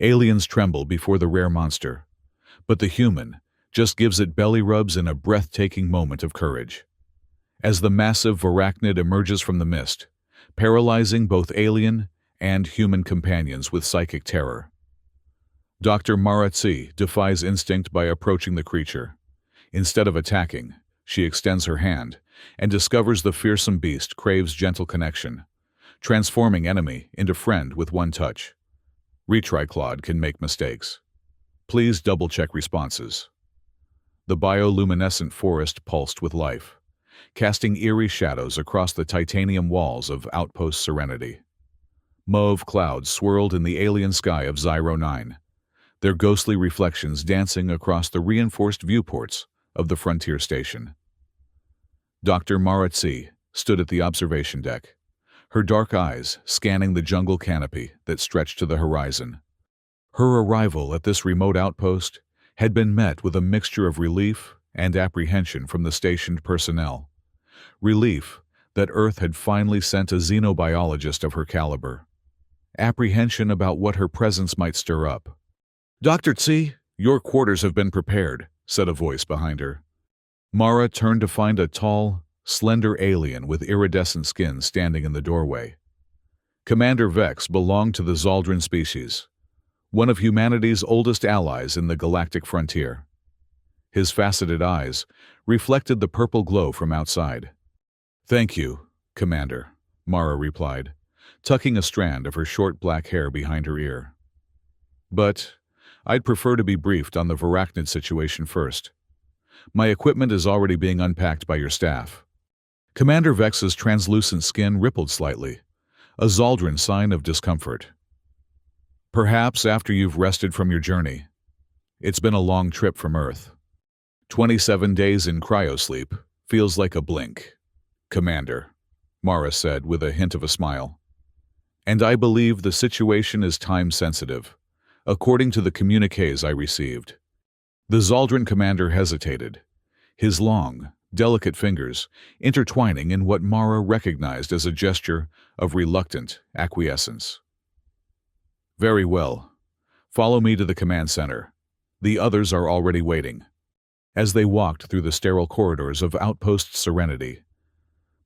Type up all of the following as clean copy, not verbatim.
Aliens tremble before the rare monster, but the human just gives it belly rubs in a breathtaking moment of courage. As the massive arachnid emerges from the mist, paralyzing both alien and human companions with psychic terror. Dr. Maratsi defies instinct by approaching the creature. Instead of attacking, she extends her hand and discovers the fearsome beast craves gentle connection, transforming enemy into friend with one touch. Retry Claude can make mistakes. Please double-check responses. The bioluminescent forest pulsed with life, casting eerie shadows across the titanium walls of Outpost Serenity. Mauve clouds swirled in the alien sky of Zyro 9, their ghostly reflections dancing across the reinforced viewports of the frontier station. Dr. Maratsi stood at the observation deck, her dark eyes scanning the jungle canopy that stretched to the horizon. Her arrival at this remote outpost had been met with a mixture of relief and apprehension from the stationed personnel. Relief that Earth had finally sent a xenobiologist of her caliber. Apprehension about what her presence might stir up. "Dr. Tsi, your quarters have been prepared," said a voice behind her. Mara turned to find a tall, slender alien with iridescent skin standing in the doorway. Commander Vex belonged to the Zaldrun species, one of humanity's oldest allies in the galactic frontier. His faceted eyes reflected the purple glow from outside. "Thank you, Commander," Mara replied, tucking a strand of her short black hair behind her ear. "But I'd prefer to be briefed on the Varachnid situation first. My equipment is already being unpacked by your staff." Commander Vex's translucent skin rippled slightly, a Zaldrun sign of discomfort. "Perhaps after you've rested from your journey. It's been a long trip from Earth. 27 days in cryosleep feels like a blink, Commander," Mara said with a hint of a smile. "And I believe the situation is time-sensitive, according to the communiques I received." The Zaldrun commander hesitated, his long, delicate fingers intertwining in what Mara recognized as a gesture of reluctant acquiescence. "Very well. Follow me to the command center. The others are already waiting." As they walked through the sterile corridors of Outpost Serenity,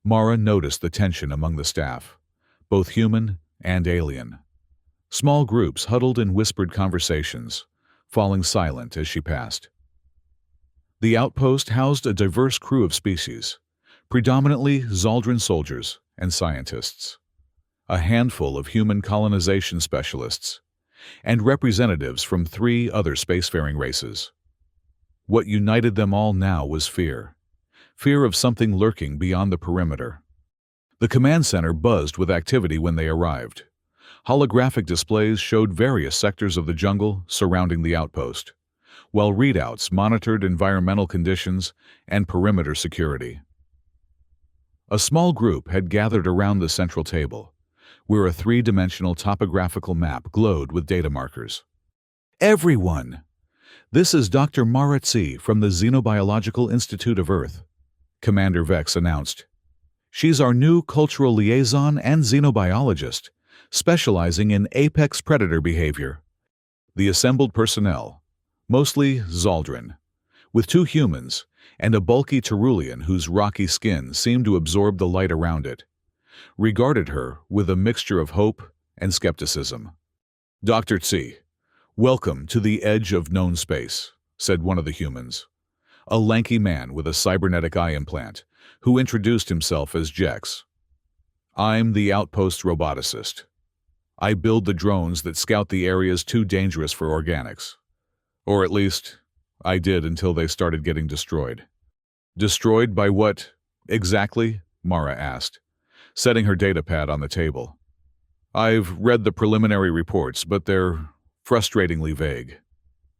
Mara noticed the tension among the staff, both human and alien. Small groups huddled in whispered conversations, falling silent as she passed. The outpost housed a diverse crew of species, predominantly Zaldrun soldiers and scientists, a handful of human colonization specialists, and representatives from 3 other spacefaring races. What united them all now was fear of something lurking beyond the perimeter. The command center buzzed with activity when they arrived. Holographic displays showed various sectors of the jungle surrounding the outpost, while readouts monitored environmental conditions and perimeter security. A small group had gathered around the central table, where a 3-dimensional topographical map glowed with data markers. "Everyone! This is Dr. Maratsi from the Xenobiological Institute of Earth," Commander Vex announced. "She's our new cultural liaison and xenobiologist, specializing in apex predator behavior." The assembled personnel, mostly Zaldrun, with 2 humans and a bulky Terulian whose rocky skin seemed to absorb the light around it, regarded her with a mixture of hope and skepticism. "Dr. Tsi, welcome to the edge of known space," said one of the humans, a lanky man with a cybernetic eye implant, who introduced himself as Jex. "I'm the outpost roboticist. I build the drones that scout the areas too dangerous for organics. Or at least, I did until they started getting destroyed." "Destroyed by what, exactly?" Mara asked, setting her datapad on the table. "I've read the preliminary reports, but they're frustratingly vague.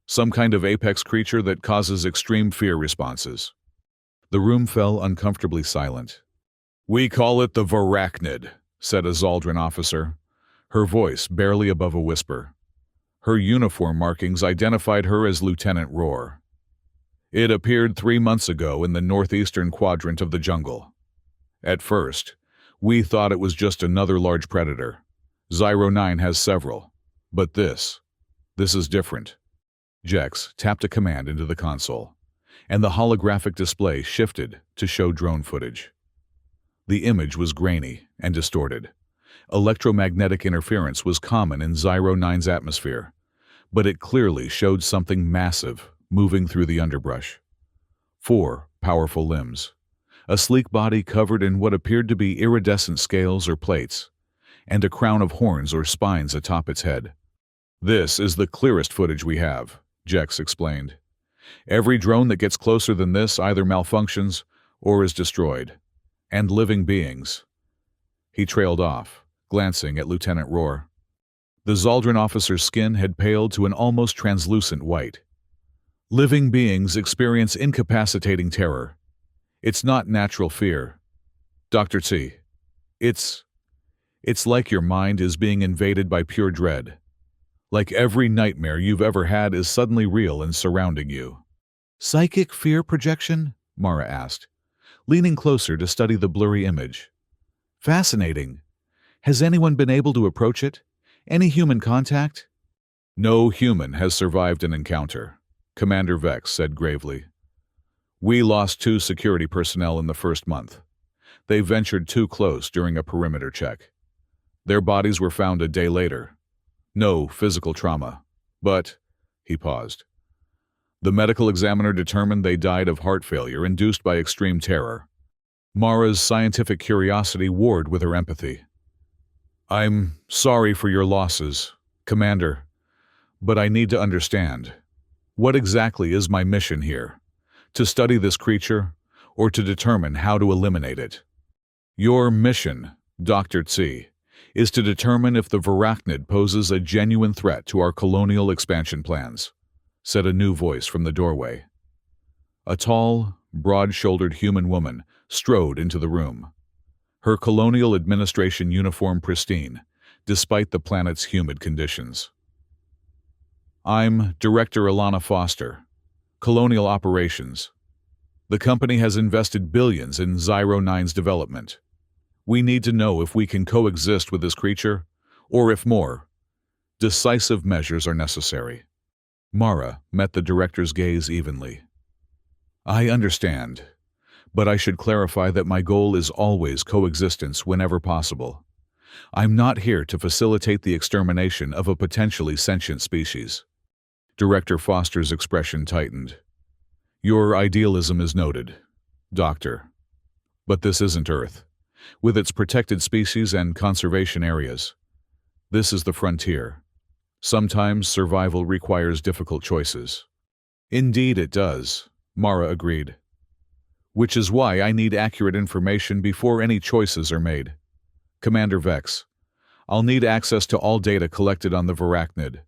Some kind of apex creature that causes extreme fear responses." The room fell uncomfortably silent. "We call it the Varachnid," said a Zaldrun officer, her voice barely above a whisper. Her uniform markings identified her as Lieutenant Roar. "It appeared 3 months ago in the northeastern quadrant of the jungle. At first, we thought it was just another large predator. Zyro 9 has several, but this This is different. Jex tapped a command into the console, and the holographic display shifted to show drone footage. The image was grainy and distorted. Electromagnetic interference was common in Zyro 9's atmosphere, but it clearly showed something massive moving through the underbrush. 4 powerful limbs. A sleek body covered in what appeared to be iridescent scales or plates, and a crown of horns or spines atop its head. This is the clearest footage we have, Jex explained. Every drone that gets closer than this either malfunctions or is destroyed. And living beings. He trailed off, glancing at Lieutenant Rohr. The Zaldrun officer's skin had paled to an almost translucent white. Living beings experience incapacitating terror. It's not natural fear. Dr. T, it's like your mind is being invaded by pure dread. Like every nightmare you've ever had is suddenly real and surrounding you. Psychic fear projection? Mara asked, leaning closer to study the blurry image. Fascinating. Has anyone been able to approach it? Any human contact? No human has survived an encounter, Commander Vex said gravely. We lost 2 security personnel in the first month. They ventured too close during a perimeter check. Their bodies were found a day later. No physical trauma, but, he paused. The medical examiner determined they died of heart failure induced by extreme terror. Mara's scientific curiosity warred with her empathy. I'm sorry for your losses, Commander, but I need to understand. What exactly is my mission here? To study this creature, or to determine how to eliminate it? Your mission, Dr. Tsi, is to determine if the Varachnid poses a genuine threat to our colonial expansion plans, said a new voice from the doorway. A tall, broad-shouldered human woman strode into the room, her colonial administration uniform pristine, despite the planet's humid conditions. I'm Director Alana Foster, Colonial Operations. The company has invested billions in Zyro 9's development. We need to know if we can coexist with this creature, or if more decisive measures are necessary. Mara met the director's gaze evenly. I understand, but I should clarify that my goal is always coexistence whenever possible. I'm not here to facilitate the extermination of a potentially sentient species. Director Foster's expression tightened. Your idealism is noted, Doctor. But this isn't Earth, with its protected species and conservation areas. This is the frontier. Sometimes survival requires difficult choices. Indeed it does, Mara agreed. Which is why I need accurate information before any choices are made. Commander Vex, I'll need access to all data collected on the Varachnid,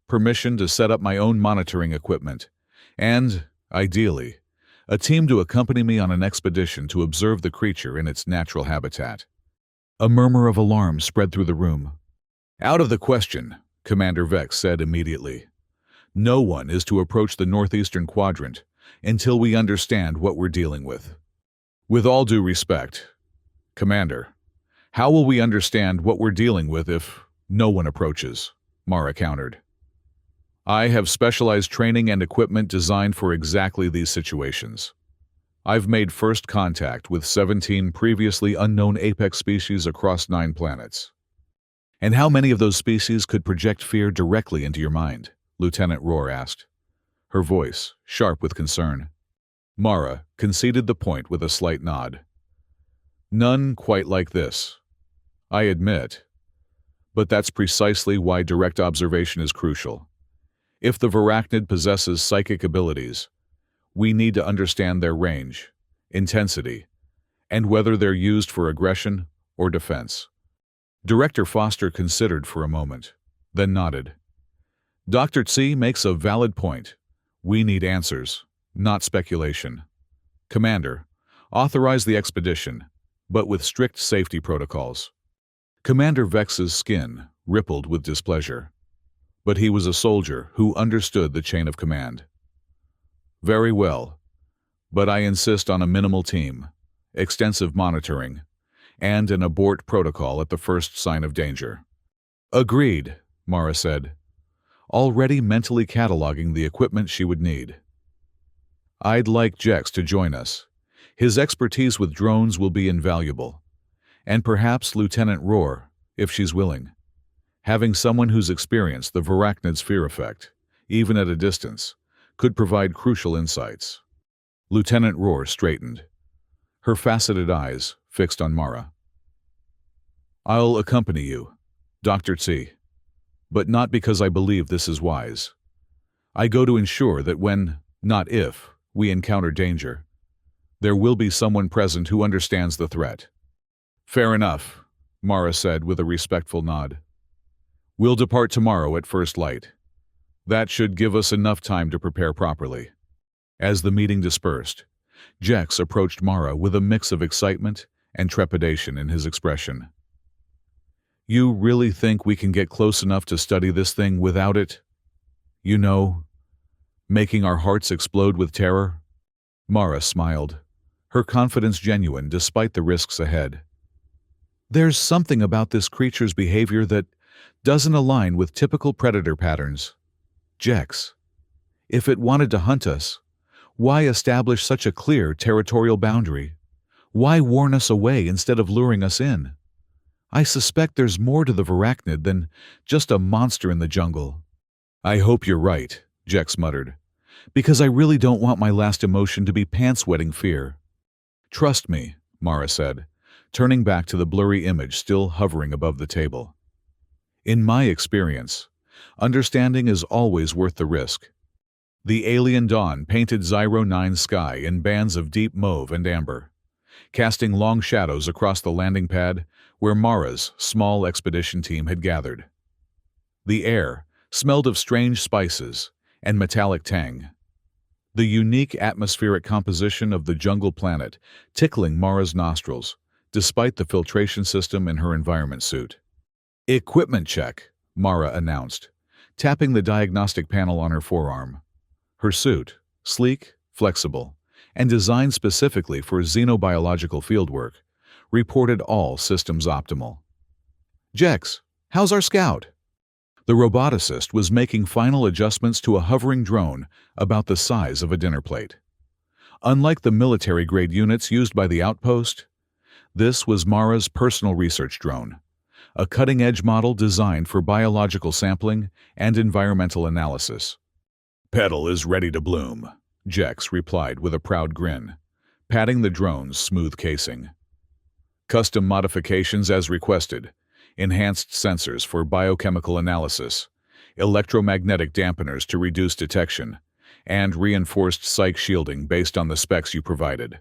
permission to set up my own monitoring equipment, and, ideally, a team to accompany me on an expedition to observe the creature in its natural habitat. A murmur of alarm spread through the room. Out of the question, Commander Vex said immediately. No one is to approach the northeastern quadrant until we understand what we're dealing with. With all due respect, Commander, how will we understand what we're dealing with if no one approaches? Mara countered. I have specialized training and equipment designed for exactly these situations. I've made first contact with 17 previously unknown apex species across 9 planets. And how many of those species could project fear directly into your mind? Lieutenant Rohr asked, her voice sharp with concern. Mara conceded the point with a slight nod. None quite like this, I admit, but that's precisely why direct observation is crucial. If the Varachnid possesses psychic abilities, we need to understand their range, intensity, and whether they're used for aggression or defense. Director Foster considered for a moment, then nodded. Dr. Tsi makes a valid point. We need answers, not speculation. Commander, authorize the expedition, but with strict safety protocols. Commander Vex's skin rippled with displeasure, but he was a soldier who understood the chain of command. Very well, but I insist on a minimal team, extensive monitoring, and an abort protocol at the first sign of danger. Agreed, Mara said. already mentally cataloging the equipment she would need. "I'd like Jex to join us. His expertise with drones will be invaluable. And perhaps Lieutenant Rohr, if she's willing. Having someone who's experienced the Varachnid's fear effect, even at a distance, could provide crucial insights." Lieutenant Rohr straightened, her faceted eyes fixed on Mara. "I'll accompany you, Dr. Tsi, but not because I believe this is wise. I go to ensure that when, not if, we encounter danger, there will be someone present who understands the threat." "Fair enough," Mara said with a respectful nod. "We'll depart tomorrow at first light. That should give us enough time to prepare properly." As the meeting dispersed, Jex approached Mara with a mix of excitement and trepidation in his expression. "You really think we can get close enough to study this thing without it? You know, making our hearts explode with terror?" Mara smiled, her confidence genuine despite the risks ahead. "There's something about this creature's behavior that doesn't align with typical predator patterns. Jex, if it wanted to hunt us, why establish such a clear territorial boundary? Why warn us away instead of luring us in? I suspect there's more to the Varachnid than just a monster in the jungle." "I hope you're right," Jex muttered, "because I really don't want my last emotion to be pants-wetting fear." "Trust me," Mara said, turning back to the blurry image still hovering above the table. "In my experience, understanding is always worth the risk." The alien dawn painted Zyro 9's sky in bands of deep mauve and amber, casting long shadows across the landing pad where Mara's small expedition team had gathered. The air smelled of strange spices and metallic tang, the unique atmospheric composition of the jungle planet tickling Mara's nostrils, despite the filtration system in her environment suit. "Equipment check," Mara announced, tapping the diagnostic panel on her forearm. Her suit, sleek, flexible, and designed specifically for xenobiological fieldwork, reported all systems optimal. "Jex, how's our scout?" The roboticist was making final adjustments to a hovering drone about the size of a dinner plate. Unlike the military-grade units used by the outpost, this was Mara's personal research drone, a cutting-edge model designed for biological sampling and environmental analysis. "Petal is ready to bloom," Jex replied with a proud grin, patting the drone's smooth casing. "Custom modifications as requested, enhanced sensors for biochemical analysis, electromagnetic dampeners to reduce detection, and reinforced psych shielding based on the specs you provided."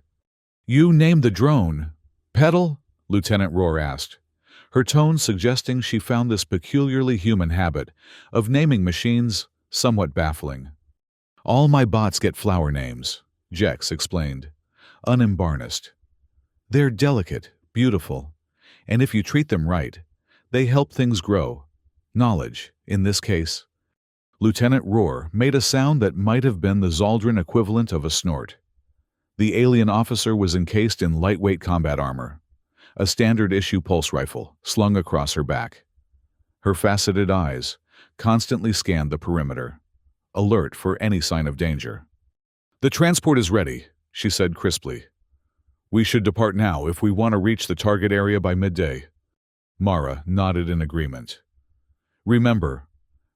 "You named the drone Petal?" Lieutenant Rohr asked, her tone suggesting she found this peculiarly human habit of naming machines somewhat baffling. "All my bots get flower names," Jex explained, unembarrassed. "They're delicate, beautiful, and if you treat them right, they help things grow. Knowledge, in this case." Lieutenant Rohr made a sound that might have been the Zaldrun equivalent of a snort. The alien officer was encased in lightweight combat armor, a standard-issue pulse rifle slung across her back. Her faceted eyes constantly scanned the perimeter, alert for any sign of danger. "The transport is ready," she said crisply. "We should depart now if we want to reach the target area by midday." Mara nodded in agreement. "Remember,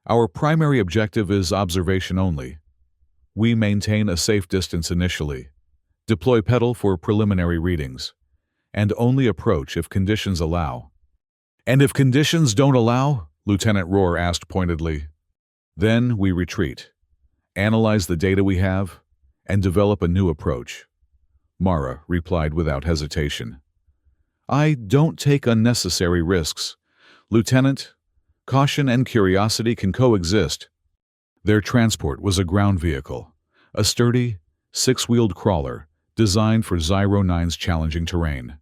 our primary objective is observation only. We maintain a safe distance initially, deploy Petal for preliminary readings, and only approach if conditions allow." "And if conditions don't allow?" Lieutenant Rohr asked pointedly. "Then we retreat, analyze the data we have, and develop a new approach," Mara replied without hesitation. "I don't take unnecessary risks. Lieutenant, caution and curiosity can coexist." Their transport was a ground vehicle, a sturdy, six-wheeled crawler designed for Zyro 9's challenging terrain.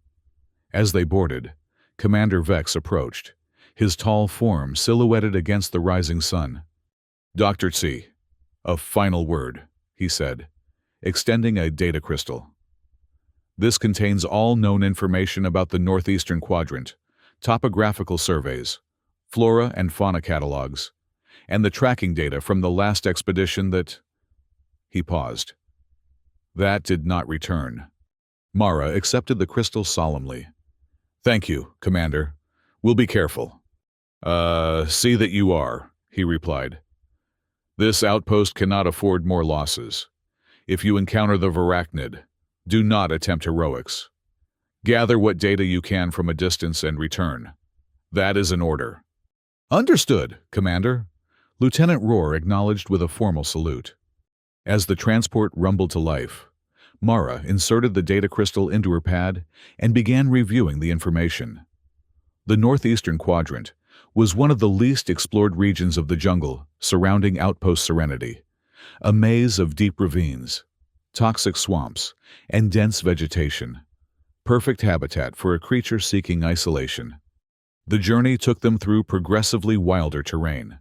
As they boarded, Commander Vex approached, his tall form silhouetted against the rising sun. "Dr. Tsi, a final word," he said, extending a data crystal. "This contains all known information about the northeastern quadrant, topographical surveys, flora and fauna catalogs, and the tracking data from the last expedition that... He paused. That did not return. Mara accepted the crystal solemnly. Thank you, Commander. We'll be careful. See that you are, he replied. This outpost cannot afford more losses. If you encounter the Varachnid, do not attempt heroics. Gather what data you can from a distance and return. That is an order. Understood, Commander. Lieutenant Rohr acknowledged with a formal salute. As the transport rumbled to life, Mara inserted the data crystal into her pad and began reviewing the information. The northeastern quadrant was one of the least explored regions of the jungle surrounding Outpost Serenity, a maze of deep ravines, toxic swamps, and dense vegetation, perfect habitat for a creature seeking isolation. The journey took them through progressively wilder terrain.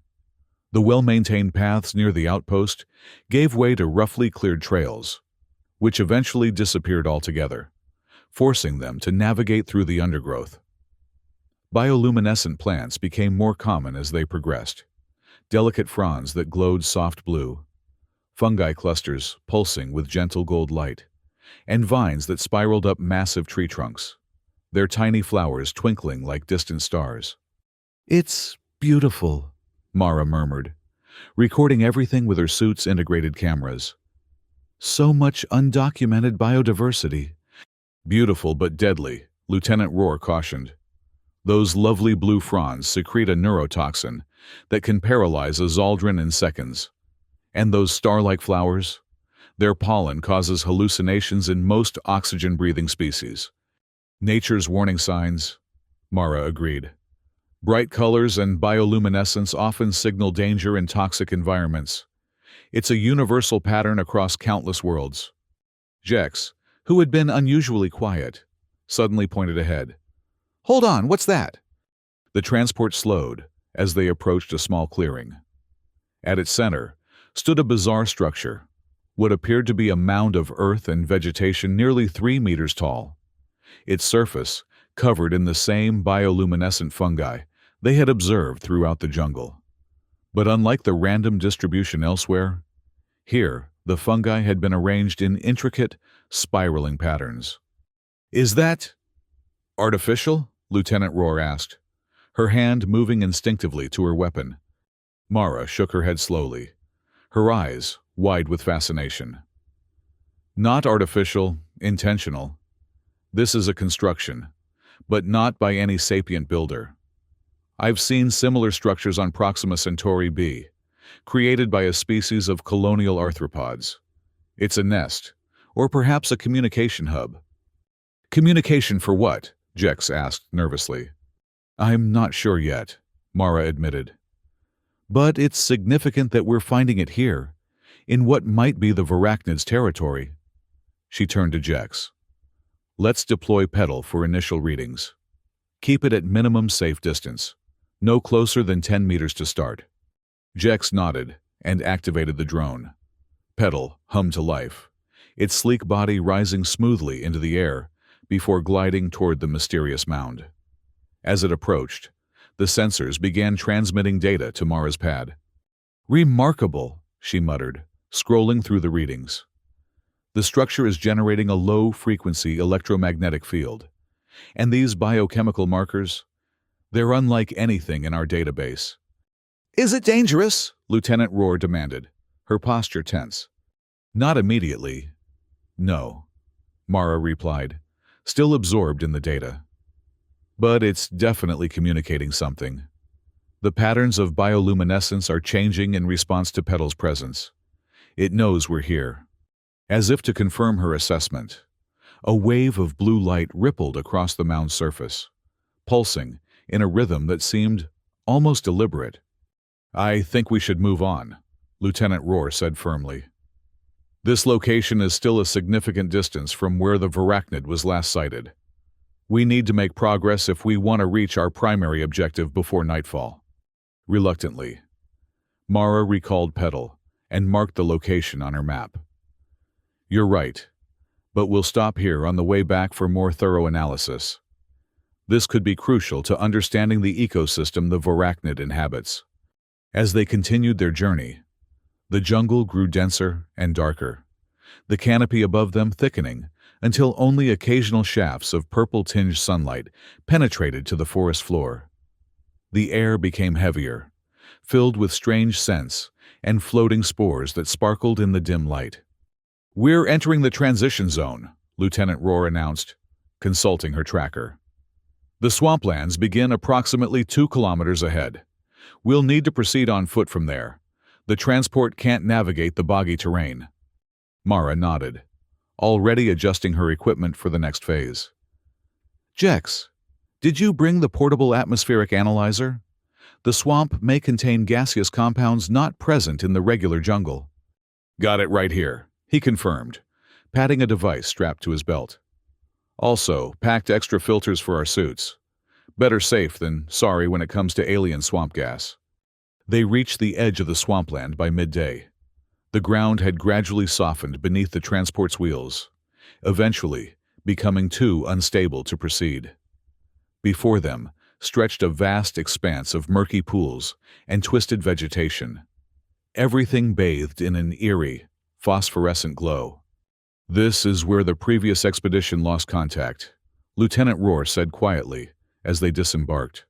The well-maintained paths near the outpost gave way to roughly cleared trails, which eventually disappeared altogether, forcing them to navigate through the undergrowth. Bioluminescent plants became more common as they progressed, delicate fronds that glowed soft blue, fungi clusters pulsing with gentle gold light, and vines that spiraled up massive tree trunks, their tiny flowers twinkling like distant stars. "It's beautiful," Mara murmured, recording everything with her suit's integrated cameras. "So much undocumented biodiversity." "Beautiful but deadly," Lieutenant Rohr cautioned. "Those lovely blue fronds secrete a neurotoxin that can paralyze a Zaldrun in seconds. And those star-like flowers? Their pollen causes hallucinations in most oxygen-breathing species." "Nature's warning signs," Mara agreed. "Bright colors and bioluminescence often signal danger in toxic environments. It's a universal pattern across countless worlds." Jex, who had been unusually quiet, suddenly pointed ahead. "Hold on, what's that?" The transport slowed as they approached a small clearing. At its center stood a bizarre structure, what appeared to be a mound of earth and vegetation nearly 3 meters tall. Its surface covered in the same bioluminescent fungi they had observed throughout the jungle. But unlike the random distribution elsewhere, here the fungi had been arranged in intricate, spiraling patterns. "Is that artificial?" Lieutenant Rohr asked, her hand moving instinctively to her weapon. Mara shook her head slowly, her eyes wide with fascination. "Not artificial, intentional. This is a construction, but not by any sapient builder. I've seen similar structures on Proxima Centauri b, created by a species of colonial arthropods. It's a nest, or perhaps a communication hub." "Communication for what?" Jex asked nervously. "I'm not sure yet," Mara admitted. "But it's significant that we're finding it here, in what might be the Varachnid's territory." She turned to Jex. "Let's deploy Petal for initial readings. Keep it at minimum safe distance, no closer than 10 meters to start." Jex nodded and activated the drone. Petal hummed to life, its sleek body rising smoothly into the air before gliding toward the mysterious mound. As it approached, the sensors began transmitting data to Mara's pad. "Remarkable," she muttered, scrolling through the readings. "The structure is generating a low-frequency electromagnetic field, and these biochemical markers, they're unlike anything in our database." "Is it dangerous?" Lieutenant Rohr demanded, her posture tense. "Not immediately. No," Mara replied, still absorbed in the data. "But it's definitely communicating something. The patterns of bioluminescence are changing in response to Petal's presence. It knows we're here." As if to confirm her assessment, a wave of blue light rippled across the mound's surface, pulsing in a rhythm that seemed almost deliberate. "I think we should move on," Lieutenant Rohr said firmly. "This location is still a significant distance from where the Varachnid was last sighted. We need to make progress if we want to reach our primary objective before nightfall." Reluctantly, Mara recalled Petal and marked the location on her map. "You're right, but we'll stop here on the way back for more thorough analysis. This could be crucial to understanding the ecosystem the Varachnid inhabits." As they continued their journey, the jungle grew denser and darker, the canopy above them thickening until only occasional shafts of purple-tinged sunlight penetrated to the forest floor. The air became heavier, filled with strange scents and floating spores that sparkled in the dim light. "We're entering the transition zone," Lieutenant Rohr announced, consulting her tracker. "The swamplands begin approximately 2 kilometers ahead. We'll need to proceed on foot from there. The transport can't navigate the boggy terrain." Mara nodded, already adjusting her equipment for the next phase. "Jex, did you bring the portable atmospheric analyzer? The swamp may contain gaseous compounds not present in the regular jungle." "Got it right here," he confirmed, patting a device strapped to his belt. "Also, packed extra filters for our suits. Better safe than sorry when it comes to alien swamp gas." They reached the edge of the swampland by midday. The ground had gradually softened beneath the transport's wheels, eventually becoming too unstable to proceed. Before them stretched a vast expanse of murky pools and twisted vegetation, everything bathed in an eerie, phosphorescent glow. "This is where the previous expedition lost contact," Lieutenant Rohr said quietly as they disembarked.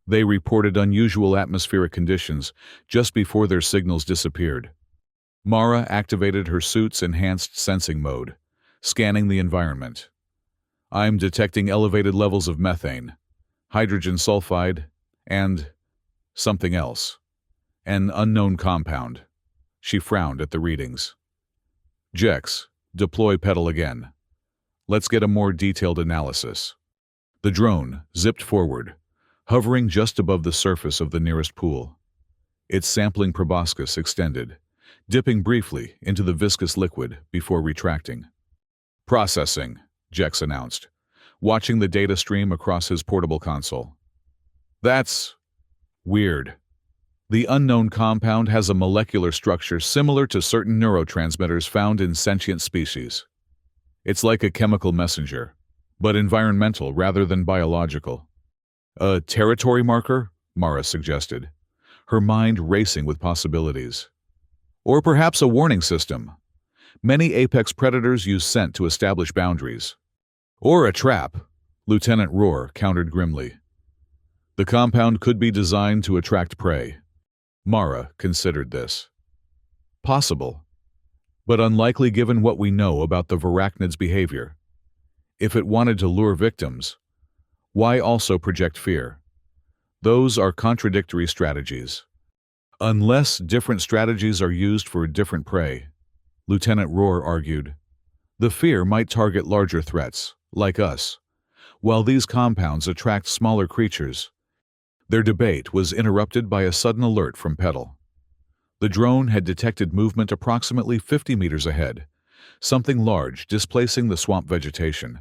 They reported unusual atmospheric conditions just before their signals disappeared. Mara activated her suit's enhanced sensing mode, scanning the environment. "I'm detecting elevated levels of methane, hydrogen sulfide, and something else. An unknown compound." She frowned at the readings. "Jex, deploy pedal again. Let's get a more detailed analysis." The drone zipped forward, hovering just above the surface of the nearest pool. Its sampling proboscis extended, dipping briefly into the viscous liquid before retracting. "Processing," Jex announced, watching the data stream across his portable console. "That's weird. The unknown compound has a molecular structure similar to certain neurotransmitters found in sentient species. It's like a chemical messenger, but environmental rather than biological." "A territory marker?" Mara suggested, her mind racing with possibilities. "Or perhaps a warning system. Many apex predators use scent to establish boundaries." "Or a trap," Lieutenant Rohr countered grimly. "The compound could be designed to attract prey." Mara considered this. Possible, but unlikely given what we know about the Varachnid's behavior. If it wanted to lure victims, why also project fear? Those are contradictory strategies. Unless different strategies are used for different prey, Lieutenant Rohr argued. The fear might target larger threats, like us, while these compounds attract smaller creatures. Their debate was interrupted by a sudden alert from Petal. The drone had detected movement approximately 50 meters ahead, something large displacing the swamp vegetation.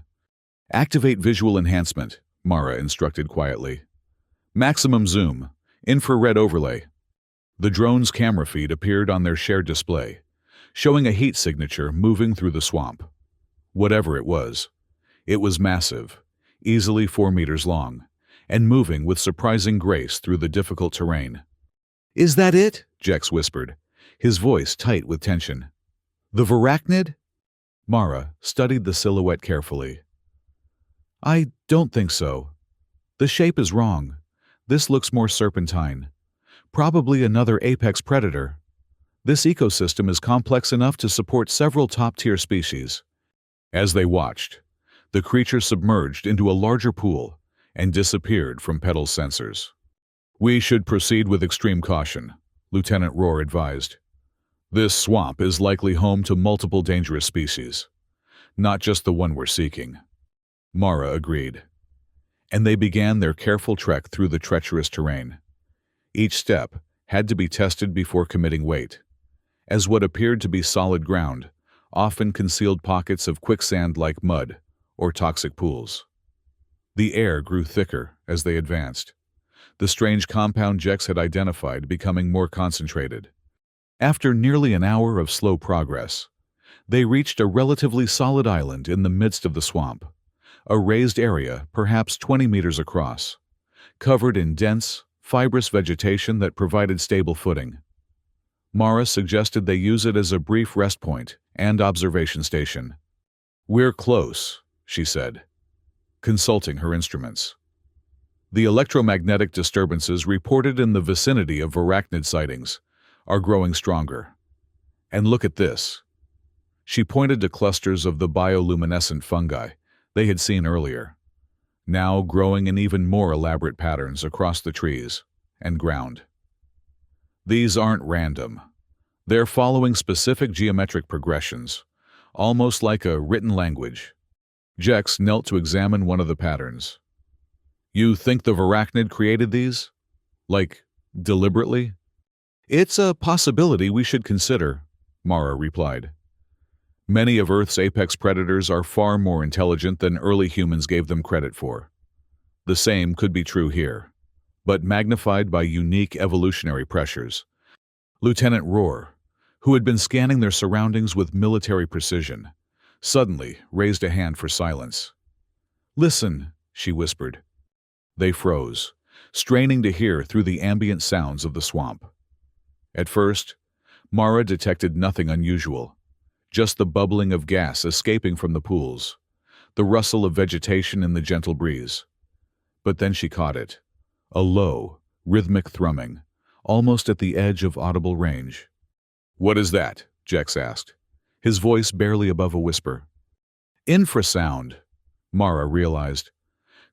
"Activate visual enhancement," Mara instructed quietly. "Maximum zoom, infrared overlay." The drone's camera feed appeared on their shared display, showing a heat signature moving through the swamp. Whatever it was massive, easily 4 meters long, and moving with surprising grace through the difficult terrain. "Is that it?" Jex whispered, his voice tight with tension. "The Varachnid?" Mara studied the silhouette carefully. "I don't think so. The shape is wrong. This looks more serpentine. Probably another apex predator. This ecosystem is complex enough to support several top-tier species." As they watched, the creature submerged into a larger pool and disappeared from Petal's sensors. "We should proceed with extreme caution," Lieutenant Rohr advised. "This swamp is likely home to multiple dangerous species, not just the one we're seeking." Mara agreed, and they began their careful trek through the treacherous terrain. Each step had to be tested before committing weight, as what appeared to be solid ground often concealed pockets of quicksand-like mud or toxic pools. The air grew thicker as they advanced, the strange compound Jex had identified becoming more concentrated. After nearly an hour of slow progress, they reached a relatively solid island in the midst of the swamp, a raised area perhaps 20 meters across, covered in dense, fibrous vegetation that provided stable footing. Mara suggested they use it as a brief rest point and observation station. "We're close," she said, consulting her instruments. The electromagnetic disturbances reported in the vicinity of arachnid sightings are growing stronger. And look at this. She pointed to clusters of the bioluminescent fungi they had seen earlier, now growing in even more elaborate patterns across the trees and ground. These aren't random. They're following specific geometric progressions, almost like a written language. Jex knelt to examine one of the patterns. "You think the arachnid created these? Like, deliberately?" "It's a possibility we should consider," Mara replied. "Many of Earth's apex predators are far more intelligent than early humans gave them credit for. The same could be true here, but magnified by unique evolutionary pressures." Lieutenant Rohr, who had been scanning their surroundings with military precision, suddenly raised a hand for silence. "Listen," she whispered. They froze, straining to hear through the ambient sounds of the swamp. At first, Mara detected nothing unusual, just the bubbling of gas escaping from the pools, the rustle of vegetation in the gentle breeze. But then she caught it, a low, rhythmic thrumming, almost at the edge of audible range. "What is that?" Jex asked, his voice barely above a whisper. "Infrasound," Mara realized,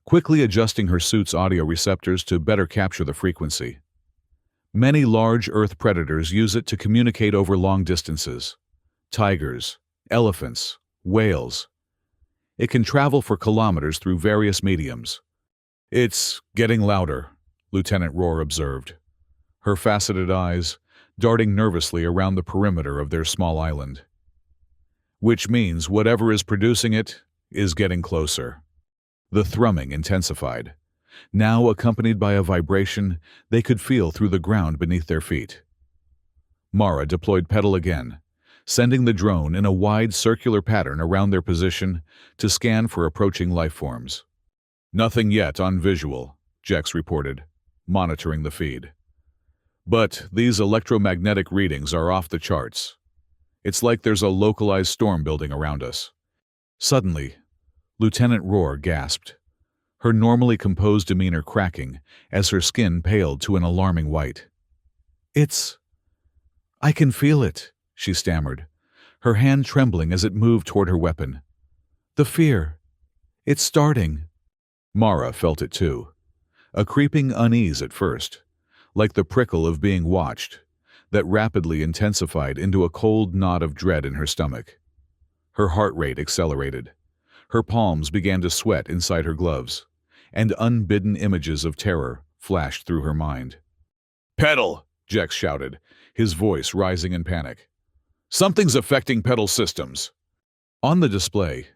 quickly adjusting her suit's audio receptors to better capture the frequency. Many large Earth predators use it to communicate over long distances. Tigers, elephants, whales. It can travel for kilometers through various mediums. "It's getting louder," Lieutenant Rohr observed, her faceted eyes darting nervously around the perimeter of their small island. "Which means whatever is producing it is getting closer." The thrumming intensified, now accompanied by a vibration they could feel through the ground beneath their feet. Mara deployed Petal again, sending the drone in a wide circular pattern around their position to scan for approaching life forms. "Nothing yet on visual," Jex reported, monitoring the feed. "But these electromagnetic readings are off the charts. It's like there's a localized storm building around us." Suddenly, Lieutenant Rohr gasped, her normally composed demeanor cracking as her skin paled to an alarming white. I can feel it," she stammered, her hand trembling as it moved toward her weapon. "The fear. It's starting." Mara felt it too, a creeping unease at first, like the prickle of being watched, that rapidly intensified into a cold knot of dread in her stomach. Her heart rate accelerated. Her palms began to sweat inside her gloves, and unbidden images of terror flashed through her mind. "Petal!" Jex shouted, his voice rising in panic. "Something's affecting Petal systems." On the display,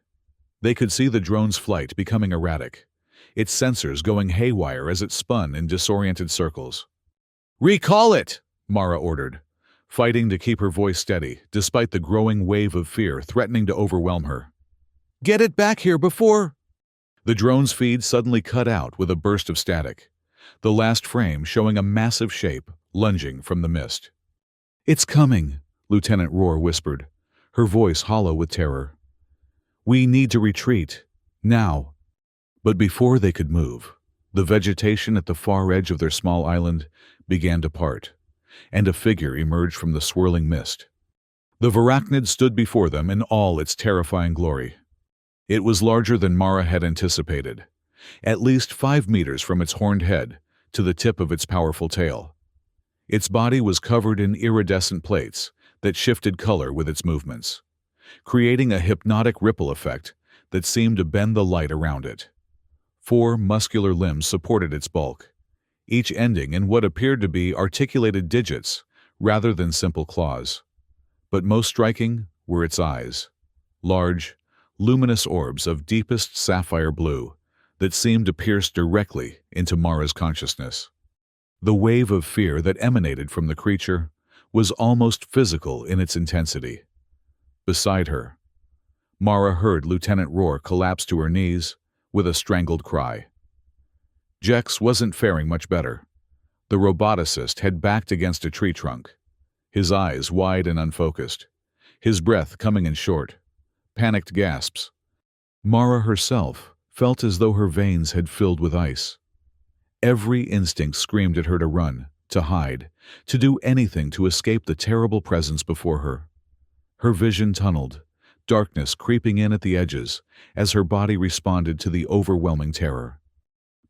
they could see the drone's flight becoming erratic, its sensors going haywire as it spun in disoriented circles. "Recall it!" Mara ordered, fighting to keep her voice steady despite the growing wave of fear threatening to overwhelm her. "Get it back here before—" The drone's feed suddenly cut out with a burst of static, the last frame showing a massive shape lunging from the mist. "It's coming," Lieutenant Rohr whispered, her voice hollow with terror. "We need to retreat, now." But before they could move, the vegetation at the far edge of their small island began to part, and a figure emerged from the swirling mist. The arachnid stood before them in all its terrifying glory. It was larger than Mara had anticipated, at least 5 meters from its horned head to the tip of its powerful tail. Its body was covered in iridescent plates that shifted color with its movements, creating a hypnotic ripple effect that seemed to bend the light around it. 4 muscular limbs supported its bulk, each ending in what appeared to be articulated digits rather than simple claws. But most striking were its eyes, large, luminous orbs of deepest sapphire blue that seemed to pierce directly into Mara's consciousness. The wave of fear that emanated from the creature was almost physical in its intensity. Beside her, Mara heard Lieutenant Rohr collapse to her knees with a strangled cry. Jex wasn't faring much better, The roboticist had backed against a tree trunk, his eyes wide and unfocused, his breath coming in short, panicked gasps. Mara herself felt as though her veins had filled with ice. Every instinct screamed at her to run, to hide, to do anything to escape the terrible presence before her. Her vision tunneled, darkness creeping in at the edges as her body responded to the overwhelming terror.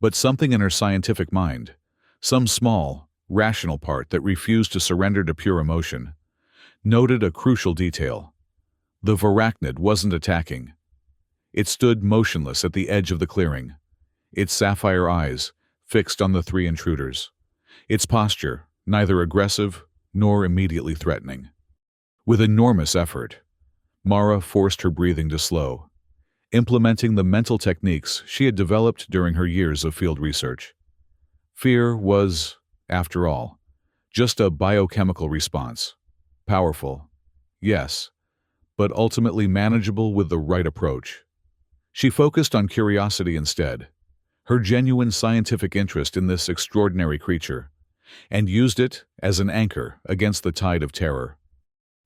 But something in her scientific mind, some small, rational part that refused to surrender to pure emotion, noted a crucial detail. The varachnid wasn't attacking. It stood motionless at the edge of the clearing, its sapphire eyes fixed on the three intruders, its posture neither aggressive nor immediately threatening. With enormous effort, Mara forced her breathing to slow, implementing the mental techniques she had developed during her years of field research. Fear was, after all, just a biochemical response. Powerful, yes, but ultimately manageable with the right approach. She focused on curiosity instead, her genuine scientific interest in this extraordinary creature, and used it as an anchor against the tide of terror.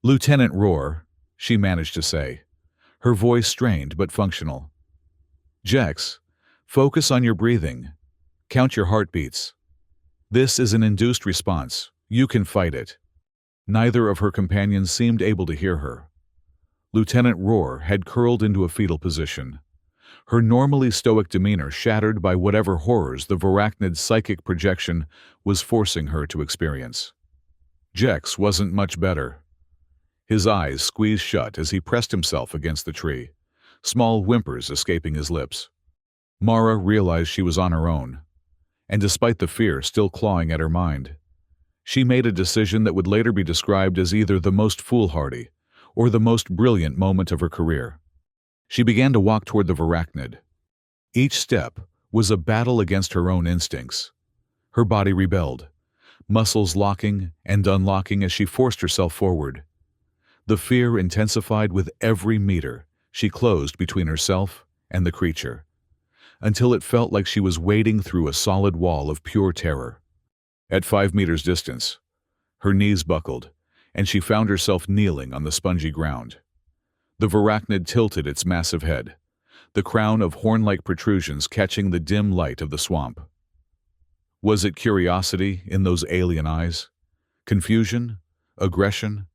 "Lieutenant Roar," she managed to say, her voice strained but functional. "Jex, focus on your breathing. Count your heartbeats. This is an induced response. You can fight it." Neither of her companions seemed able to hear her. Lieutenant Roar had curled into a fetal position, her normally stoic demeanor shattered by whatever horrors the varachnid's psychic projection was forcing her to experience. Jex wasn't much better. His eyes squeezed shut as he pressed himself against the tree, small whimpers escaping his lips. Mara realized she was on her own, and despite the fear still clawing at her mind, she made a decision that would later be described as either the most foolhardy or the most brilliant moment of her career. She began to walk toward the varachnid. Each step was a battle against her own instincts. Her body rebelled, muscles locking and unlocking as she forced herself forward. The fear intensified with every meter she closed between herself and the creature, until it felt like she was wading through a solid wall of pure terror. At 5 meters distance, her knees buckled, and she found herself kneeling on the spongy ground. The varachnid tilted its massive head, the crown of horn-like protrusions catching the dim light of the swamp. Was it curiosity in those alien eyes? Confusion? Aggression?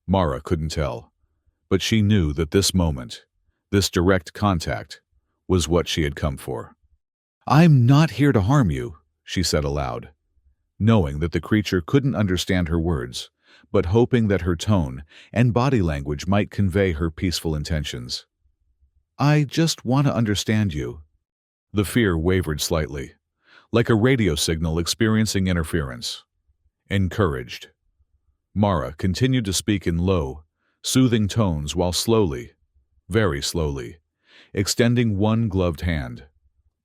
Mara couldn't tell, but she knew that this moment, this direct contact, was what she had come for. "I'm not here to harm you," she said aloud, knowing that the creature couldn't understand her words, but hoping that her tone and body language might convey her peaceful intentions. "I just want to understand you." The fear wavered slightly, like a radio signal experiencing interference. Encouraged, Mara continued to speak in low, soothing tones while slowly, very slowly, extending one gloved hand,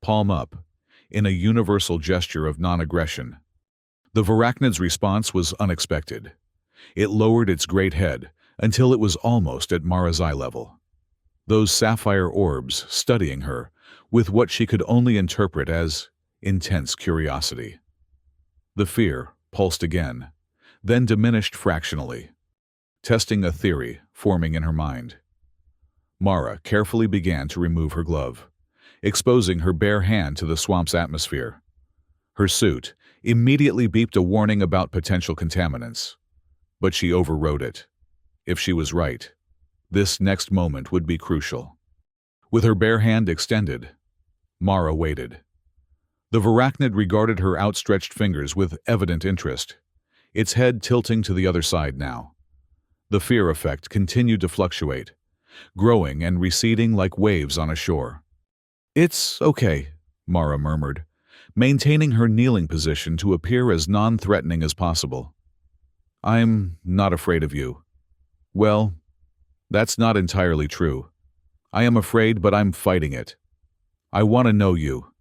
palm up, in a universal gesture of non-aggression. The varachnid's response was unexpected. It lowered its great head until it was almost at Mara's eye level, those sapphire orbs studying her with what she could only interpret as intense curiosity. The fear pulsed again, then diminished fractionally, testing a theory forming in her mind. Mara carefully began to remove her glove, exposing her bare hand to the swamp's atmosphere. Her suit immediately beeped a warning about potential contaminants, but she overrode it. If she was right, this next moment would be crucial. With her bare hand extended, Mara waited. The varachnid regarded her outstretched fingers with evident interest, its head tilting to the other side now. The fear effect continued to fluctuate, growing and receding like waves on a shore. "It's okay," Mara murmured, maintaining her kneeling position to appear as non-threatening as possible. "I'm not afraid of you." "Well, that's not entirely true. I am afraid, but I'm fighting it. I want to know you."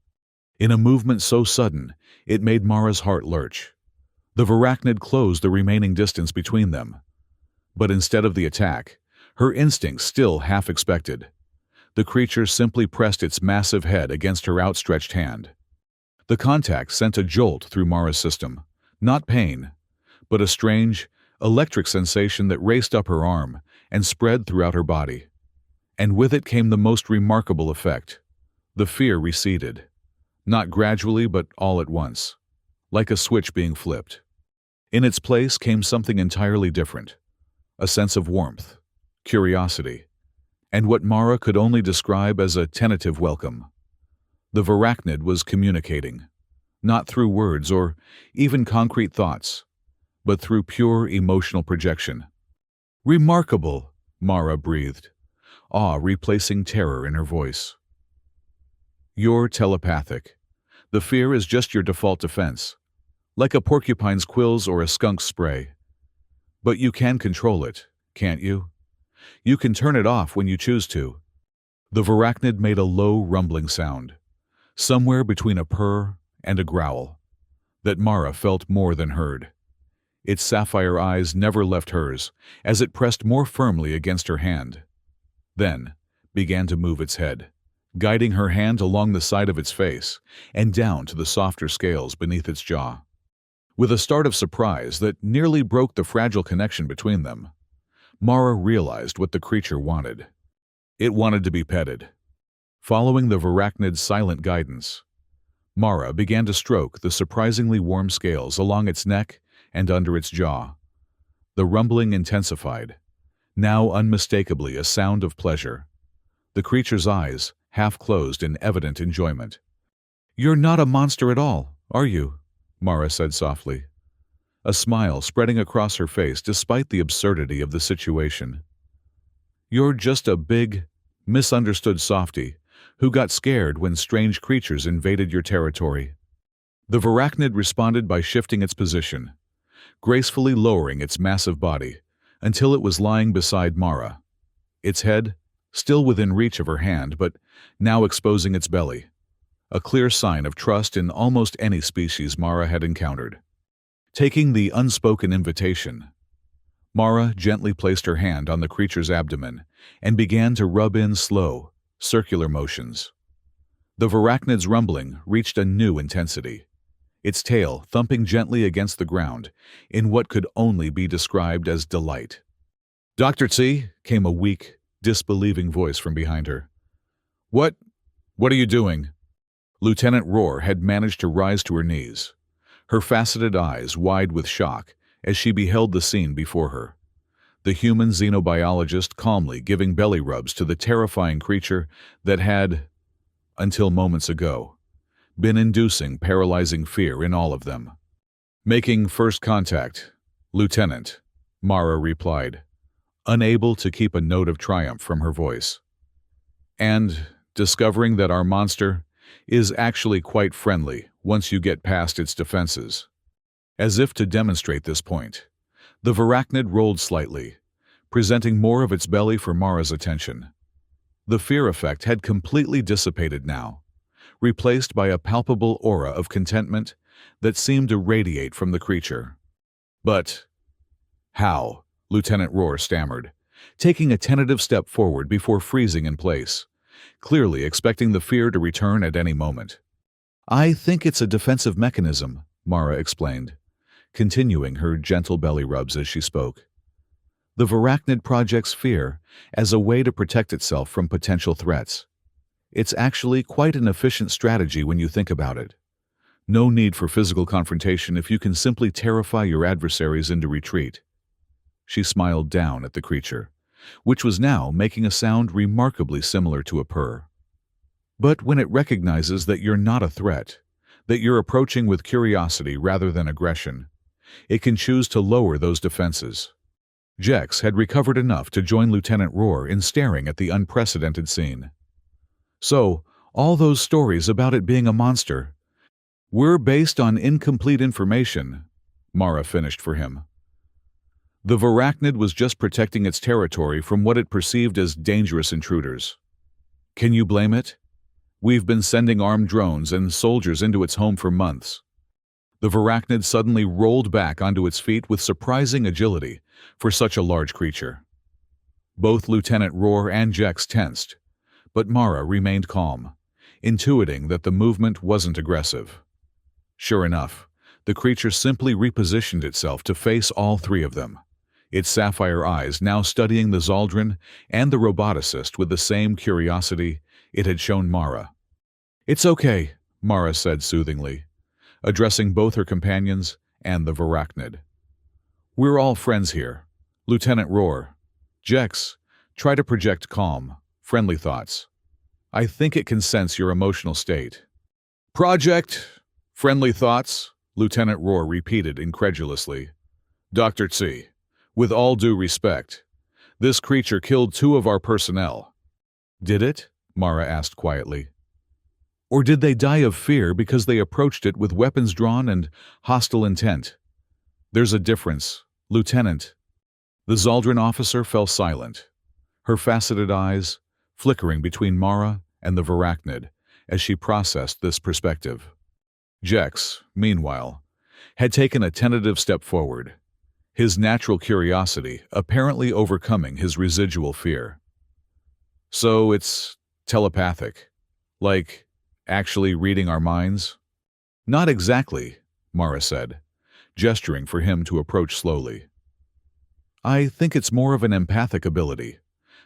In a movement so sudden, it made Mara's heart lurch. The varachnid closed the remaining distance between them. But instead of the attack, her instincts still half expected. The creature simply pressed its massive head against her outstretched hand. The contact sent a jolt through Mara's system, Not pain, but a strange, electric sensation that raced up her arm and spread throughout her body. And with it came the most remarkable effect. The fear receded, not gradually but all at once, like a switch being flipped. In its place came something entirely different, a sense of warmth, curiosity, and what Mara could only describe as a tentative welcome. The Varachnid was communicating, not through words or even concrete thoughts, but through pure emotional projection. "Remarkable," Mara breathed, awe replacing terror in her voice. "You're telepathic. The fear is just your default defense, like a porcupine's quills or a skunk's spray. But you can control it, can't you? You can turn it off when you choose to." The Varachnid made a low, rumbling sound, somewhere between a purr and a growl, that Mara felt more than heard. Its sapphire eyes never left hers as it pressed more firmly against her hand. Then began to move its head, guiding her hand along the side of its face and down to the softer scales beneath its jaw. With a start of surprise that nearly broke the fragile connection between them, Mara realized what the creature wanted. It wanted to be petted. Following the Varachnid's silent guidance, Mara began to stroke the surprisingly warm scales along its neck and under its jaw. The rumbling intensified, now unmistakably a sound of pleasure. The creature's eyes half closed in evident enjoyment. "You're not a monster at all, are you?" Mara said softly, a smile spreading across her face despite the absurdity of the situation. "You're just a big, misunderstood softy who got scared when strange creatures invaded your territory." The Varachnid responded by shifting its position, gracefully lowering its massive body until it was lying beside Mara, its head still within reach of her hand but now exposing its belly, a clear sign of trust in almost any species Mara had encountered. Taking the unspoken invitation, Mara gently placed her hand on the creature's abdomen and began to rub in slow, circular motions. The Varachnid's rumbling reached a new intensity, its tail thumping gently against the ground in what could only be described as delight. "Dr. Tsi," came a weak, disbelieving voice from behind her. What are you doing?" Lieutenant Rohr had managed to rise to her knees, her faceted eyes wide with shock as she beheld the scene before her. The human xenobiologist calmly giving belly rubs to the terrifying creature that had, until moments ago, been inducing paralyzing fear in all of them. "Making first contact, Lieutenant," Mara replied, unable to keep a note of triumph from her voice. "And discovering that our monster is actually quite friendly once you get past its defenses." As if to demonstrate this point, the Varachnid rolled slightly, presenting more of its belly for Mara's attention. The fear effect had completely dissipated now, replaced by a palpable aura of contentment that seemed to radiate from the creature. "But how?" Lieutenant Rohr stammered, taking a tentative step forward before freezing in place, clearly expecting the fear to return at any moment. "I think it's a defensive mechanism," Mara explained, continuing her gentle belly rubs as she spoke. "The Varachnid projects fear as a way to protect itself from potential threats. It's actually quite an efficient strategy when you think about it. No need for physical confrontation if you can simply terrify your adversaries into retreat." She smiled down at the creature, which was now making a sound remarkably similar to a purr. "But when it recognizes that you're not a threat, that you're approaching with curiosity rather than aggression, it can choose to lower those defenses." Jex had recovered enough to join Lieutenant Rohr in staring at the unprecedented scene. "So, all those stories about it being a monster were based on incomplete information," Mara finished for him. "The Varachnid was just protecting its territory from what it perceived as dangerous intruders. Can you blame it? We've been sending armed drones and soldiers into its home for months." The Varachnid suddenly rolled back onto its feet with surprising agility for such a large creature. Both Lieutenant Rohr and Jex tensed, but Mara remained calm, intuiting that the movement wasn't aggressive. Sure enough, The creature simply repositioned itself to face all three of them, its sapphire eyes now studying the Zaldrun and the roboticist with the same curiosity it had shown Mara. "It's okay," Mara said soothingly, addressing both her companions and the Varachnid. "We're all friends here. Lieutenant Rohr. Jex, try to project calm, friendly thoughts. I think it can sense your emotional state." "Project friendly thoughts?" Lieutenant Rohr repeated incredulously. "Dr. Tsi, with all due respect, this creature killed 2 of our personnel." "Did it?" Mara asked quietly. "Or did they die of fear because they approached it with weapons drawn and hostile intent? There's a difference, Lieutenant." The Zaldrun officer fell silent, her faceted eyes flickering between Mara and the Varachnid as she processed this perspective. Jex, meanwhile, had taken a tentative step forward, his natural curiosity apparently overcoming his residual fear. "So it's telepathic, like actually reading our minds?" "Not exactly," Mara said, gesturing for him to approach slowly. "I think it's more of an empathic ability,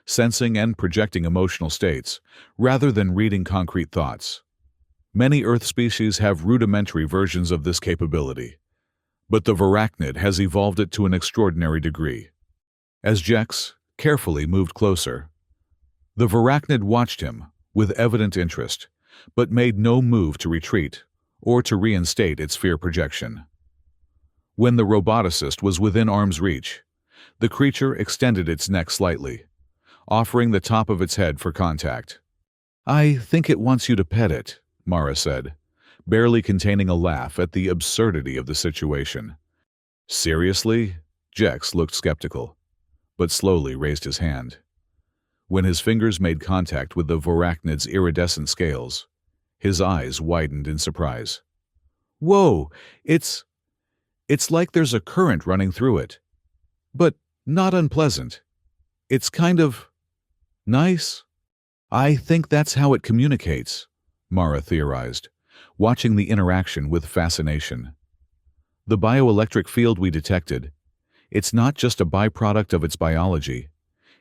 sensing and projecting emotional states, rather than reading concrete thoughts. Many Earth species have rudimentary versions of this capability, but the Varachnid has evolved it to an extraordinary degree." As Jex carefully moved closer, the Varachnid watched him with evident interest, but made no move to retreat or to reinstate its fear projection. When the roboticist was within arm's reach, the creature extended its neck slightly, offering the top of its head for contact. "I think it wants you to pet it," Mara said, barely containing a laugh at the absurdity of the situation. "Seriously?" Jex looked skeptical, but slowly raised his hand. When his fingers made contact with the Varachnid's iridescent scales, his eyes widened in surprise. "Whoa, it's like there's a current running through it. But not unpleasant. It's kind of nice." "I think that's how it communicates," Mara theorized, watching the interaction with fascination. "The bioelectric field we detected, it's not just a byproduct of its biology.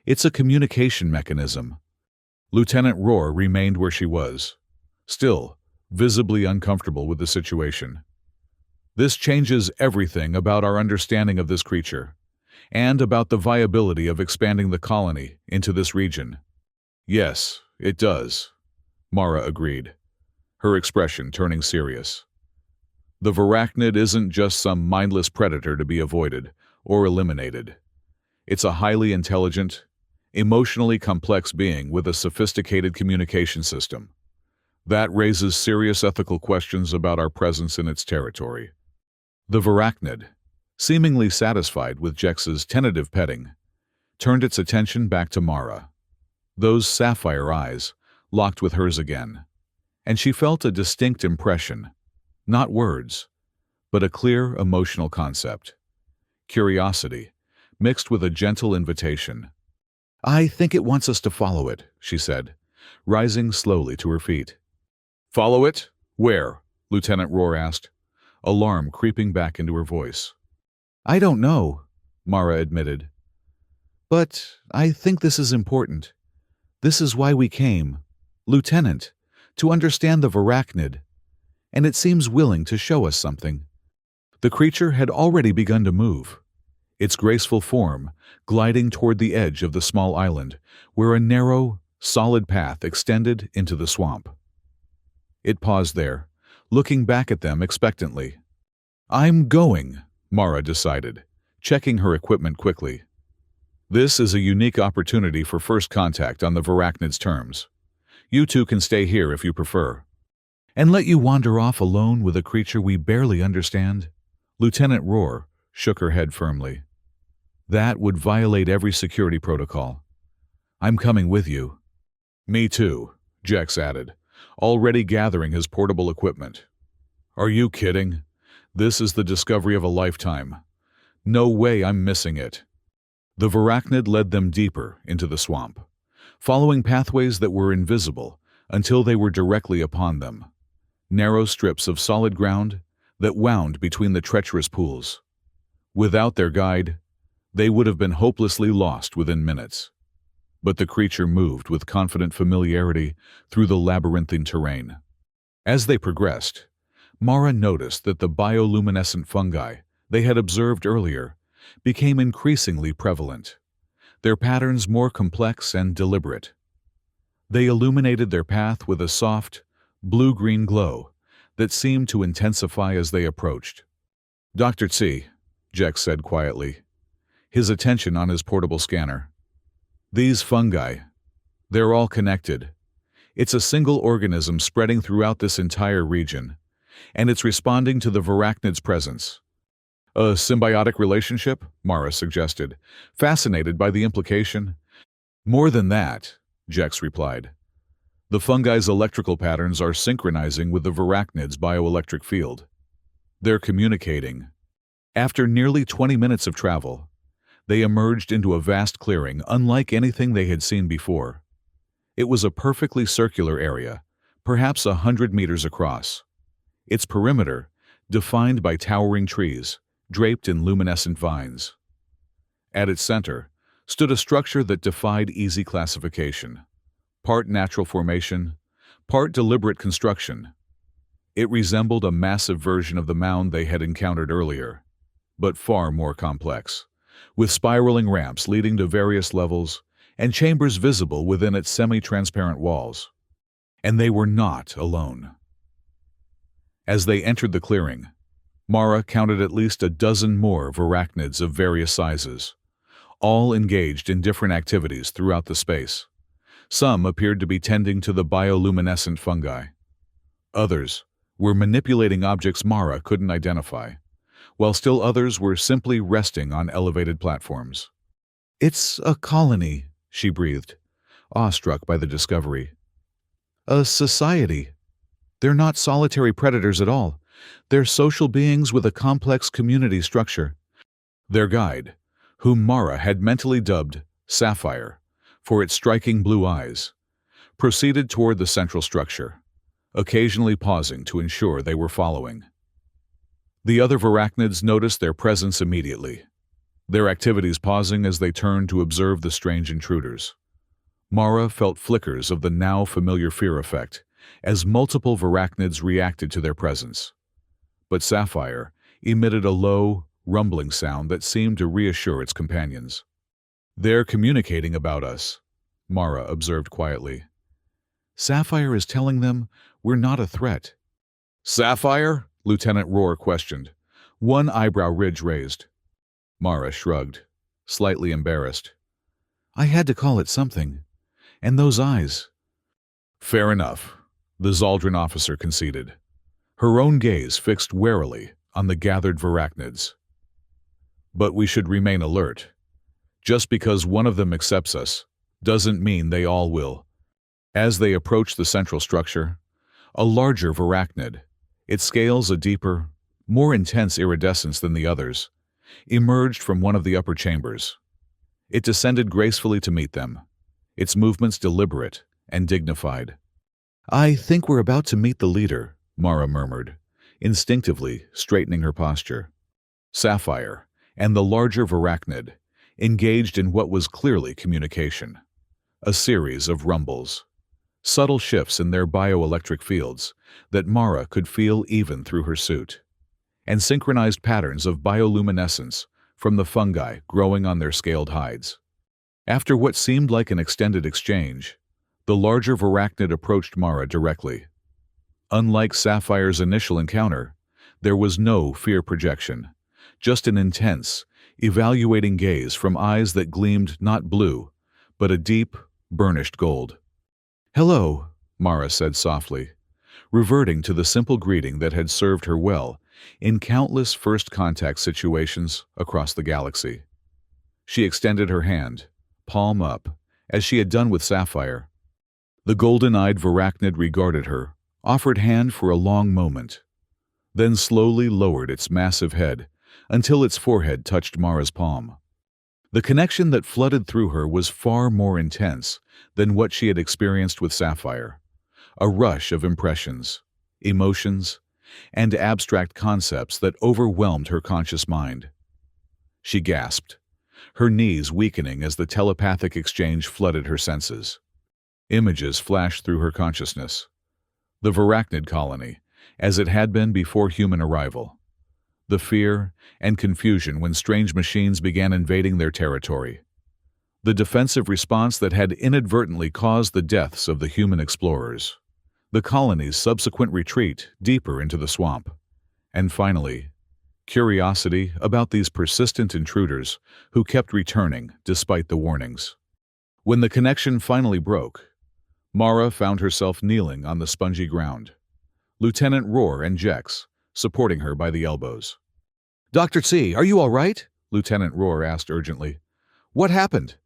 It's a communication mechanism." Lieutenant Rohr remained where she was, still visibly uncomfortable with the situation. "This changes everything about our understanding of this creature, and about the viability of expanding the colony into this region." "Yes, it does," Mara agreed, her expression turning serious. "The Varachnid isn't just some mindless predator to be avoided or eliminated. It's a highly intelligent, emotionally complex being with a sophisticated communication system. That raises serious ethical questions about our presence in its territory." The Varachnid, seemingly satisfied with Jex's tentative petting, turned its attention back to Mara. Those sapphire eyes locked with hers again, and she felt a distinct impression, not words, but a clear emotional concept. Curiosity, mixed with a gentle invitation. "I think it wants us to follow it," she said, rising slowly to her feet. "Follow it? Where?" Lieutenant Rohr asked, alarm creeping back into her voice. "I don't know," Mara admitted. "But I think this is important. This is why we came, Lieutenant, to understand the Varachnid, and it seems willing to show us something." The creature had already begun to move, its graceful form gliding toward the edge of the small island, where a narrow, solid path extended into the swamp. It paused there, looking back at them expectantly. "I'm going," Mara decided, checking her equipment quickly. "This is a unique opportunity for first contact on the Varachnid's terms. You two can stay here if you prefer." "And let you wander off alone with a creature we barely understand?" Lieutenant Rohr shook her head firmly. "That would violate every security protocol. I'm coming with you." "Me too," Jex added, already gathering his portable equipment. "Are you kidding? This is the discovery of a lifetime. No way I'm missing it." The Varachnid led them deeper into the swamp, following pathways that were invisible until they were directly upon them. Narrow strips of solid ground that wound between the treacherous pools. Without their guide, they would have been hopelessly lost within minutes. But the creature moved with confident familiarity through the labyrinthine terrain. As they progressed, Mara noticed that the bioluminescent fungi they had observed earlier became increasingly prevalent, their patterns more complex and deliberate. They illuminated their path with a soft, blue-green glow that seemed to intensify as they approached. "Dr. Tsi," Jex said quietly, his attention on his portable scanner. "These fungi, they're all connected. It's a single organism spreading throughout this entire region, and it's responding to the Varachnid's presence." "A symbiotic relationship?" Mara suggested, fascinated by the implication. "More than that," Jex replied. "The fungi's electrical patterns are synchronizing with the Varachnid's bioelectric field. They're communicating." After nearly 20 minutes of travel, they emerged into a vast clearing unlike anything they had seen before. It was a perfectly circular area, perhaps 100 meters across. Its perimeter, defined by towering trees, draped in luminescent vines. At its center stood a structure that defied easy classification. Part natural formation, part deliberate construction. It resembled a massive version of the mound they had encountered earlier, but far more complex, with spiraling ramps leading to various levels and chambers visible within its semi-transparent walls. And they were not alone. As they entered the clearing, Mara counted at least a dozen more Varachnids of various sizes, all engaged in different activities throughout the space. Some appeared to be tending to the bioluminescent fungi. Others were manipulating objects Mara couldn't identify, while still others were simply resting on elevated platforms. "It's a colony," she breathed, awestruck by the discovery. "A society. They're not solitary predators at all. They're social beings with a complex community structure." Their guide, whom Mara had mentally dubbed Sapphire for its striking blue eyes, proceeded toward the central structure, occasionally pausing to ensure they were following. The other Varachnids noticed their presence immediately, their activities pausing as they turned to observe the strange intruders. Mara felt flickers of the now familiar fear effect as multiple Varachnids reacted to their presence. But Sapphire emitted a low, rumbling sound that seemed to reassure its companions. "They're communicating about us," Mara observed quietly. "Sapphire is telling them we're not a threat." "Sapphire?" Lieutenant Rohr questioned, one eyebrow ridge raised. Mara shrugged, slightly embarrassed. "I had to call it something. And those eyes." "Fair enough," the Zaldrun officer conceded, her own gaze fixed warily on the gathered Varachnids. "But we should remain alert. Just because one of them accepts us doesn't mean they all will." As they approached the central structure, a larger Varachnid, its scales a deeper, more intense iridescence than the others, emerged from one of the upper chambers. It descended gracefully to meet them, its movements deliberate and dignified. "I think we're about to meet the leader," Mara murmured, instinctively straightening her posture. Sapphire and the larger Varachnid engaged in what was clearly communication. A series of rumbles, subtle shifts in their bioelectric fields that Mara could feel even through her suit, and synchronized patterns of bioluminescence from the fungi growing on their scaled hides. After what seemed like an extended exchange, the larger Varachnid approached Mara directly. Unlike Sapphire's initial encounter, there was no fear projection, just an intense, evaluating gaze from eyes that gleamed not blue, but a deep, burnished gold. "Hello," Mara said softly, reverting to the simple greeting that had served her well in countless first-contact situations across the galaxy. She extended her hand, palm up, as she had done with Sapphire. The golden-eyed Varachnid regarded her, offered hand for a long moment, then slowly lowered its massive head until its forehead touched Mara's palm. The connection that flooded through her was far more intense than what she had experienced with Sapphire. A rush of impressions, emotions, and abstract concepts that overwhelmed her conscious mind. She gasped, her knees weakening as the telepathic exchange flooded her senses. Images flashed through her consciousness. The Varachnid colony, as it had been before human arrival. The fear and confusion when strange machines began invading their territory. The defensive response that had inadvertently caused the deaths of the human explorers. The colony's subsequent retreat deeper into the swamp. And finally, curiosity about these persistent intruders who kept returning despite the warnings. When the connection finally broke, Mara found herself kneeling on the spongy ground. Lieutenant Rohr and Jex supporting her by the elbows. "Dr. C, are you all right?" Lieutenant Rohr asked urgently. "What happened?"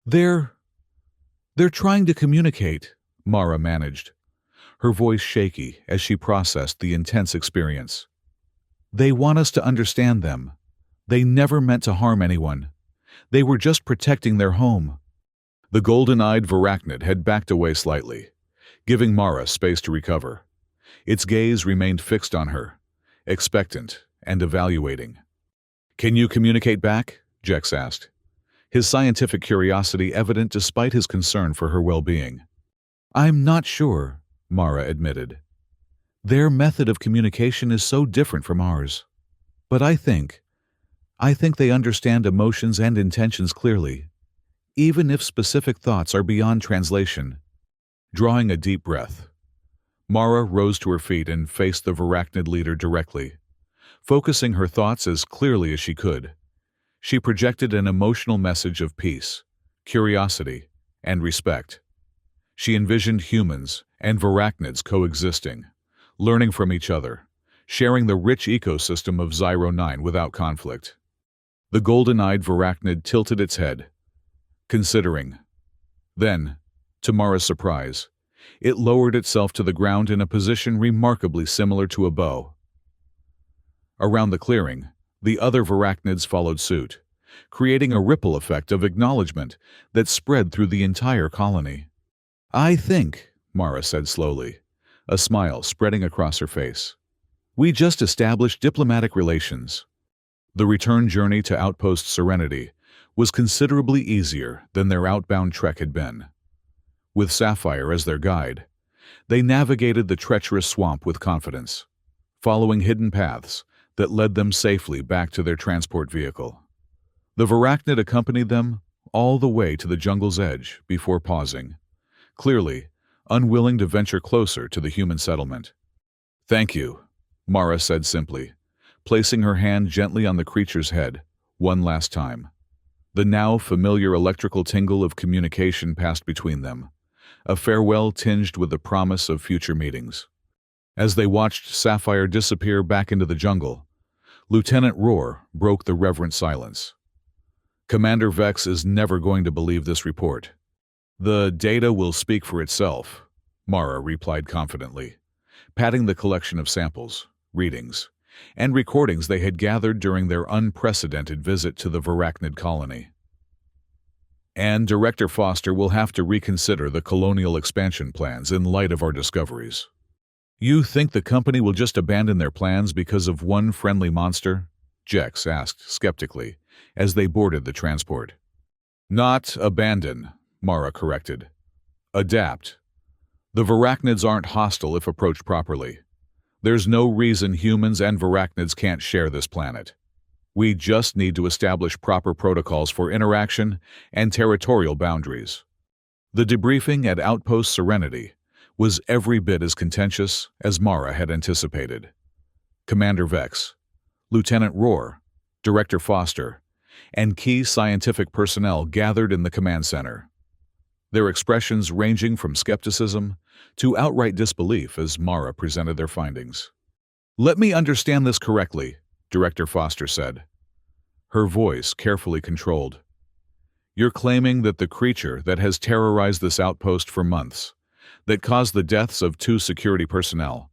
They're trying to communicate," Mara managed, her voice shaky as she processed the intense experience. "They want us to understand them. They never meant to harm anyone. They were just protecting their home." The golden-eyed Varachnid had backed away slightly, giving Mara space to recover. Its gaze remained fixed on her, expectant and evaluating. "Can you communicate back?" Jex asked, his scientific curiosity evident despite his concern for her well-being. "I'm not sure," Mara admitted. "Their method of communication is so different from ours. But I think they understand emotions and intentions clearly, even if specific thoughts are beyond translation." Drawing a deep breath, Mara rose to her feet and faced the Varachnid leader directly. Focusing her thoughts as clearly as she could, she projected an emotional message of peace, curiosity, and respect. She envisioned humans and Varachnids coexisting, learning from each other, sharing the rich ecosystem of Zyro 9 without conflict. The golden-eyed Varachnid tilted its head, considering. Then, to Mara's surprise, it lowered itself to the ground in a position remarkably similar to a bow. Around the clearing, the other Varachnids followed suit, creating a ripple effect of acknowledgement that spread through the entire colony. "I think," Mara said slowly, a smile spreading across her face, "we just established diplomatic relations." The return journey to Outpost Serenity was considerably easier than their outbound trek had been. With Sapphire as their guide, they navigated the treacherous swamp with confidence, following hidden paths that led them safely back to their transport vehicle. The Varachnid accompanied them all the way to the jungle's edge before pausing, clearly unwilling to venture closer to the human settlement. "Thank you," Mara said simply, placing her hand gently on the creature's head one last time. The now familiar electrical tingle of communication passed between them, a farewell tinged with the promise of future meetings. As they watched Sapphire disappear back into the jungle, Lieutenant Rohr broke the reverent silence. "Commander Vex is never going to believe this report." "The data will speak for itself," Mara replied confidently, patting the collection of samples, readings, and recordings they had gathered during their unprecedented visit to the Varachnid colony. "And Director Foster will have to reconsider the colonial expansion plans in light of our discoveries." "You think the company will just abandon their plans because of one friendly monster?" Jex asked skeptically as they boarded the transport. "Not abandon," Mara corrected. "Adapt. The Varachnids aren't hostile if approached properly. There's no reason humans and Varachnids can't share this planet. We just need to establish proper protocols for interaction and territorial boundaries." The debriefing at Outpost Serenity was every bit as contentious as Mara had anticipated. Commander Vex, Lieutenant Rohr, Director Foster, and key scientific personnel gathered in the command center, their expressions ranging from skepticism to outright disbelief as Mara presented their findings. "Let me understand this correctly," Director Foster said, her voice carefully controlled. "You're claiming that the creature that has terrorized this outpost for months, that caused the deaths of 2 security personnel,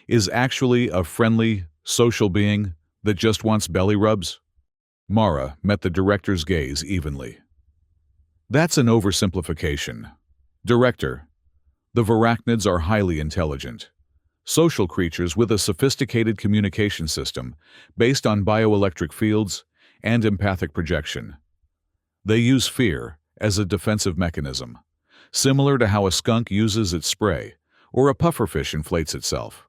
is actually a friendly, social being that just wants belly rubs?" Mara met the director's gaze evenly. "That's an oversimplification. Director, the Varachnids are highly intelligent, social creatures with a sophisticated communication system based on bioelectric fields and empathic projection. They use fear as a defensive mechanism, similar to how a skunk uses its spray or a pufferfish inflates itself.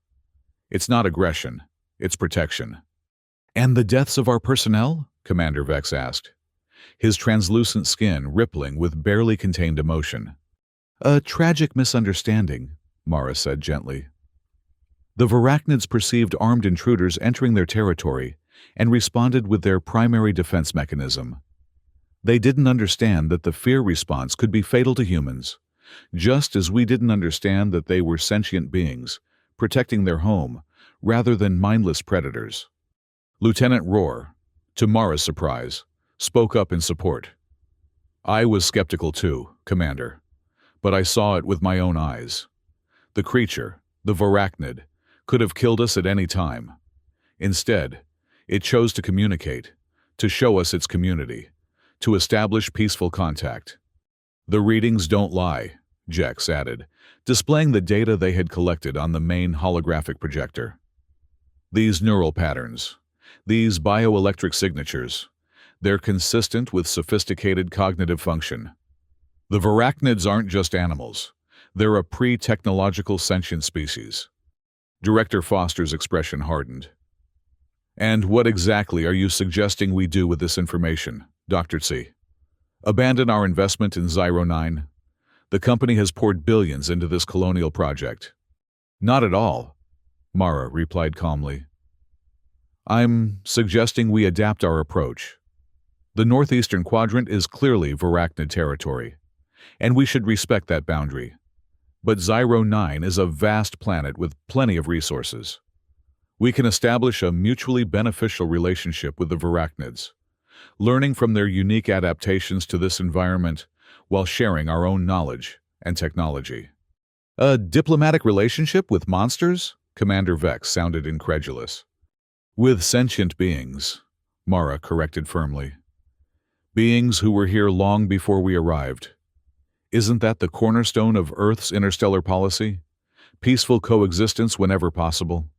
It's not aggression, it's protection. "And the deaths of our personnel?" Commander Vex asked, his translucent skin rippling with barely contained emotion. "A tragic misunderstanding," Mara said gently. The Varachnids perceived armed intruders entering their territory and responded with their primary defense mechanism. They didn't understand that the fear response could be fatal to humans, just as we didn't understand that they were sentient beings, protecting their home, rather than mindless predators. Lieutenant Rohr, to Mara's surprise, spoke up in support. "I was skeptical too, Commander, but I saw it with my own eyes. The creature, the Varachnid, could have killed us at any time. Instead, it chose to communicate, to show us its community, to establish peaceful contact. The readings don't lie," Jex added, displaying the data they had collected on the main holographic projector. "These neural patterns, these bioelectric signatures, they're consistent with sophisticated cognitive function. The Varachnids aren't just animals, they're a pre-technological sentient species." Director Foster's expression hardened. "And what exactly are you suggesting we do with this information, Dr. Tse? Abandon our investment in Zyro 9? The company has poured billions into this colonial project." "Not at all," Mara replied calmly. "I'm suggesting we adapt our approach. The northeastern quadrant is clearly Varachnid territory, and we should respect that boundary. But Zyro 9 is a vast planet with plenty of resources. We can establish a mutually beneficial relationship with the Varachnids, learning from their unique adaptations to this environment while sharing our own knowledge and technology." "A diplomatic relationship with monsters?" Commander Vex sounded incredulous. "With sentient beings," Mara corrected firmly. "Beings who were here long before we arrived. Isn't that the cornerstone of Earth's interstellar policy? Peaceful coexistence whenever possible?"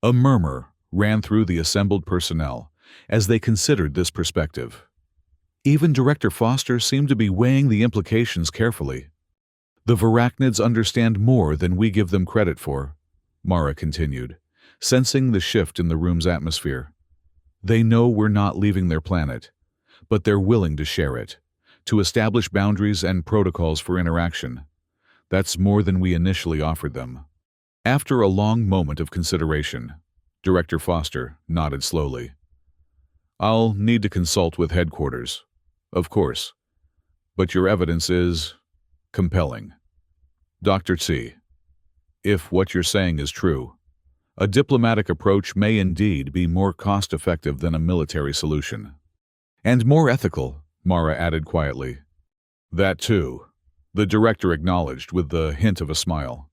A murmur ran through the assembled personnel as they considered this perspective. Even Director Foster seemed to be weighing the implications carefully. "The Varachnids understand more than we give them credit for," Mara continued, sensing the shift in the room's atmosphere. "They know we're not leaving their planet, but they're willing to share it, to establish boundaries and protocols for interaction. That's more than we initially offered them." After a long moment of consideration, Director Foster nodded slowly. "I'll need to consult with headquarters, of course, but your evidence is compelling. Dr. Tse, if what you're saying is true, a diplomatic approach may indeed be more cost-effective than a military solution. And more ethical," Mara added quietly. "That too," the director acknowledged with the hint of a smile.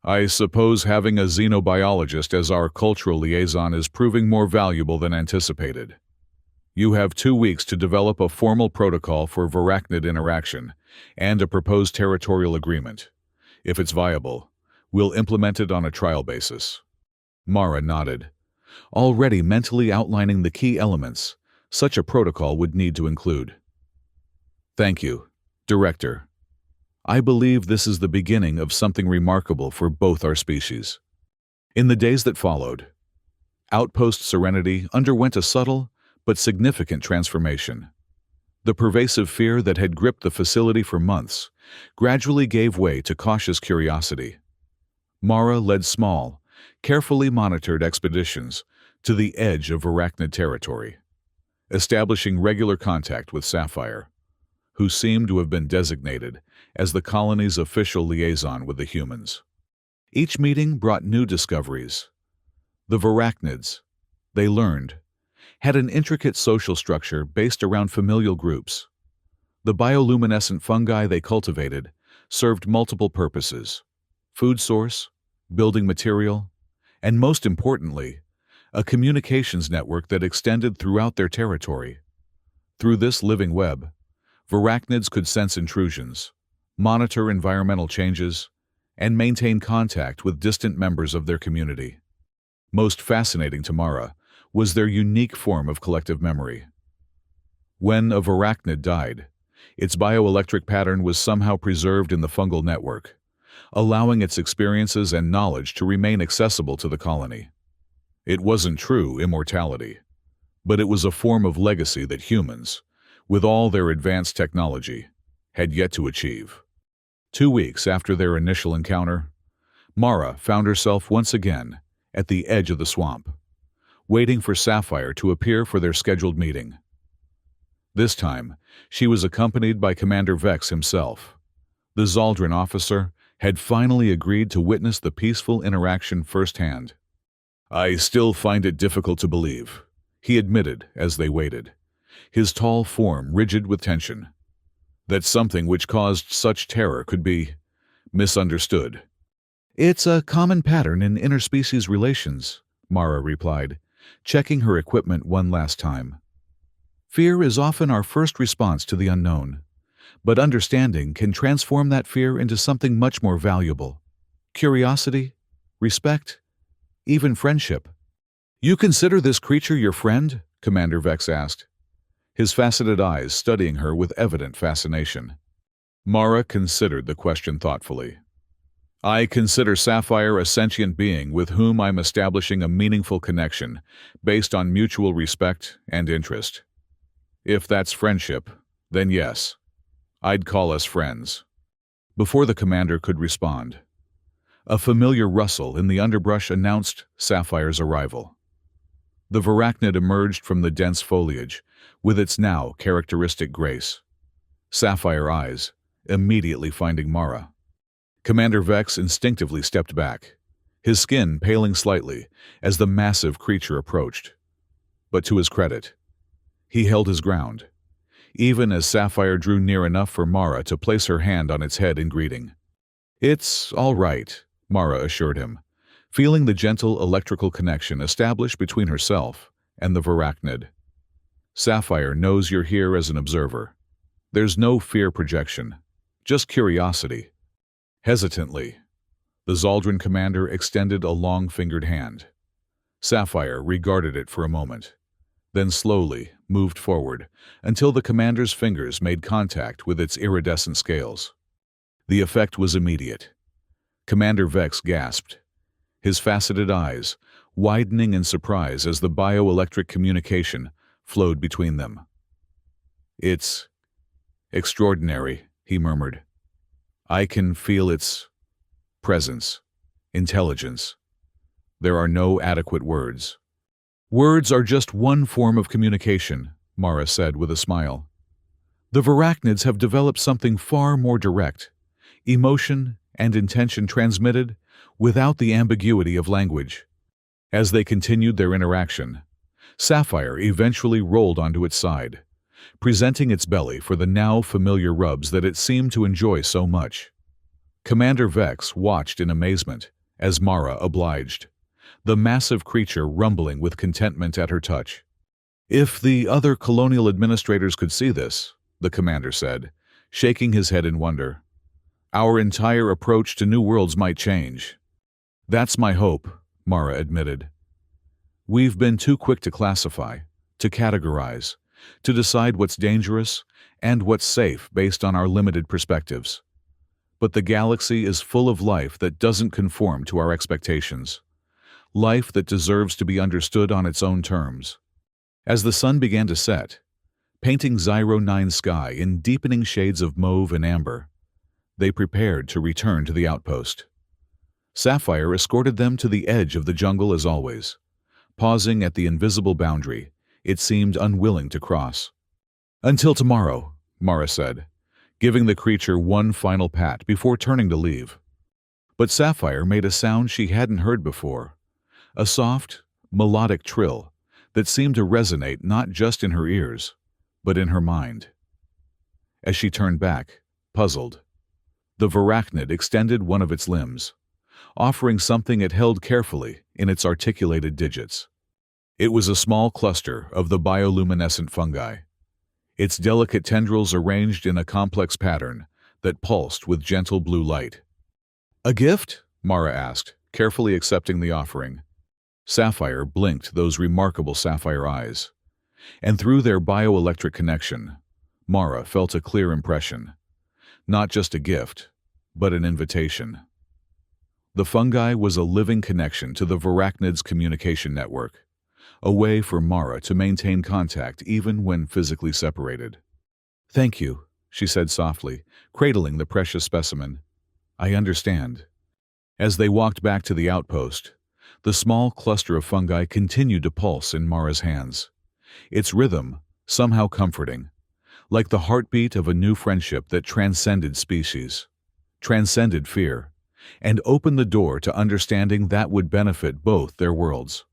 "I suppose having a xenobiologist as our cultural liaison is proving more valuable than anticipated. You have 2 weeks to develop a formal protocol for Varachnid interaction and a proposed territorial agreement. If it's viable, we'll implement it on a trial basis." Mara nodded, already mentally outlining the key elements such a protocol would need to include. "Thank you, Director. I believe this is the beginning of something remarkable for both our species." In the days that followed, Outpost Serenity underwent a subtle but significant transformation. The pervasive fear that had gripped the facility for months gradually gave way to cautious curiosity. Mara led small, carefully monitored expeditions to the edge of Varachnid territory, establishing regular contact with Sapphire, who seemed to have been designated as the colony's official liaison with the humans. Each meeting brought new discoveries. The Varachnids, they learned, had an intricate social structure based around familial groups. The bioluminescent fungi they cultivated served multiple purposes: food source, building material, and most importantly, a communications network that extended throughout their territory. Through this living web, Varachnids could sense intrusions, monitor environmental changes, and maintain contact with distant members of their community. Most fascinating to Mara was their unique form of collective memory. When a varachnid died, its bioelectric pattern was somehow preserved in the fungal network, allowing its experiences and knowledge to remain accessible to the colony. It wasn't true immortality, but it was a form of legacy that humans, with all their advanced technology, had yet to achieve. 2 weeks after their initial encounter, Mara found herself once again at the edge of the swamp, waiting for Sapphire to appear for their scheduled meeting. This time, she was accompanied by Commander Vex himself. The Zaldrun officer had finally agreed to witness the peaceful interaction firsthand. "I still find it difficult to believe," he admitted as they waited, his tall form rigid with tension, "that something which caused such terror could be misunderstood." "It's a common pattern in interspecies relations," Mara replied, checking her equipment one last time. "Fear is often our first response to the unknown, but understanding can transform that fear into something much more valuable. Curiosity, respect, even friendship." "You consider this creature your friend?" Commander Vex asked, his faceted eyes studying her with evident fascination. Mara considered the question thoughtfully. "I consider Sapphire a sentient being with whom I'm establishing a meaningful connection based on mutual respect and interest. If that's friendship, then yes, I'd call us friends." Before the commander could respond, a familiar rustle in the underbrush announced Sapphire's arrival. The varachnid emerged from the dense foliage with its now characteristic grace. Sapphire eyes immediately finding Mara. Commander Vex instinctively stepped back, his skin paling slightly as the massive creature approached. But to his credit, he held his ground, even as Sapphire drew near enough for Mara to place her hand on its head in greeting. "It's all right," Mara assured him, feeling the gentle electrical connection established between herself and the varachnid. "Sapphire knows you're here as an observer. There's no fear projection, just curiosity." Hesitantly, the Zaldrun commander extended a long-fingered hand. Sapphire regarded it for a moment, then slowly moved forward until the commander's fingers made contact with its iridescent scales. The effect was immediate. Commander Vex gasped, his faceted eyes widening in surprise as the bioelectric communication flowed between them. "It's extraordinary," he murmured. "I can feel its presence, intelligence. There are no adequate words." "Words are just one form of communication," Mara said with a smile. "The varachnids have developed something far more direct, emotion and intention transmitted without the ambiguity of language." As they continued their interaction, Sapphire eventually rolled onto its side, presenting its belly for the now familiar rubs that it seemed to enjoy so much. Commander Vex watched in amazement as Mara obliged, the massive creature rumbling with contentment at her touch. "If the other colonial administrators could see this," the commander said, shaking his head in wonder, "our entire approach to new worlds might change." "That's my hope," Mara admitted. "We've been too quick to classify, to categorize, to decide what's dangerous and what's safe based on our limited perspectives. But the galaxy is full of life that doesn't conform to our expectations. Life that deserves to be understood on its own terms." As the sun began to set, painting Zyro 9's sky in deepening shades of mauve and amber, they prepared to return to the outpost. Sapphire escorted them to the edge of the jungle as always, pausing at the invisible boundary it seemed unwilling to cross. "Until tomorrow," Mara said, giving the creature one final pat before turning to leave. But Sapphire made a sound she hadn't heard before, a soft, melodic trill that seemed to resonate not just in her ears, but in her mind. As she turned back, puzzled, the varachnid extended one of its limbs, offering something it held carefully in its articulated digits. It was a small cluster of the bioluminescent fungi, its delicate tendrils arranged in a complex pattern that pulsed with gentle blue light. A gift? Mara asked, carefully accepting the offering. Sapphire blinked those remarkable sapphire eyes, and through their bioelectric connection, Mara felt a clear impression. Not just a gift, but an invitation. The fungi was a living connection to the Varachnid's communication network, a way for Mara to maintain contact even when physically separated. "Thank you," she said softly, cradling the precious specimen. "I understand." As they walked back to the outpost, the small cluster of fungi continued to pulse in Mara's hands. Its rhythm, somehow comforting, like the heartbeat of a new friendship that transcended species, transcended fear, and opened the door to understanding that would benefit both their worlds.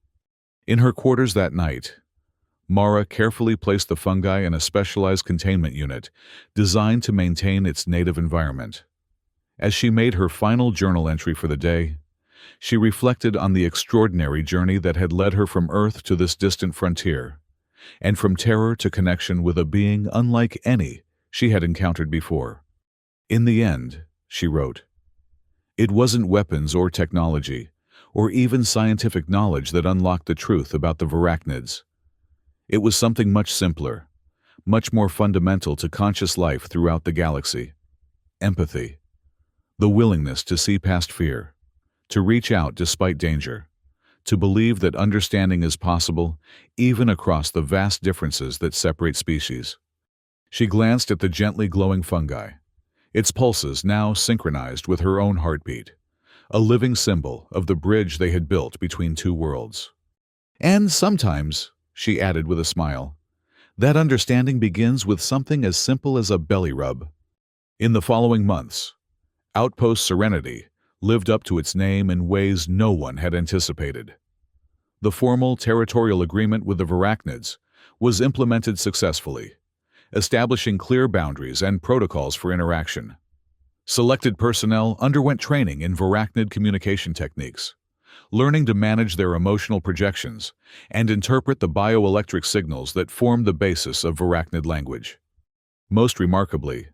In her quarters that night, Mara carefully placed the fungi in a specialized containment unit designed to maintain its native environment. As she made her final journal entry for the day, she reflected on the extraordinary journey that had led her from Earth to this distant frontier, and from terror to connection with a being unlike any she had encountered before. In the end, she wrote, it wasn't weapons or technology, or even scientific knowledge that unlocked the truth about the Varachnids. It was something much simpler, much more fundamental to conscious life throughout the galaxy. Empathy. The willingness to see past fear, to reach out despite danger, to believe that understanding is possible even across the vast differences that separate species. She glanced at the gently glowing fungi, its pulses now synchronized with her own heartbeat, a living symbol of the bridge they had built between two worlds. And sometimes, she added with a smile, that understanding begins with something as simple as a belly rub. In the following months, Outpost Serenity lived up to its name in ways no one had anticipated. The formal territorial agreement with the Varachnids was implemented successfully, establishing clear boundaries and protocols for interaction. Selected personnel underwent training in Varachnid communication techniques, learning to manage their emotional projections and interpret the bioelectric signals that form the basis of Varachnid language. Most remarkably,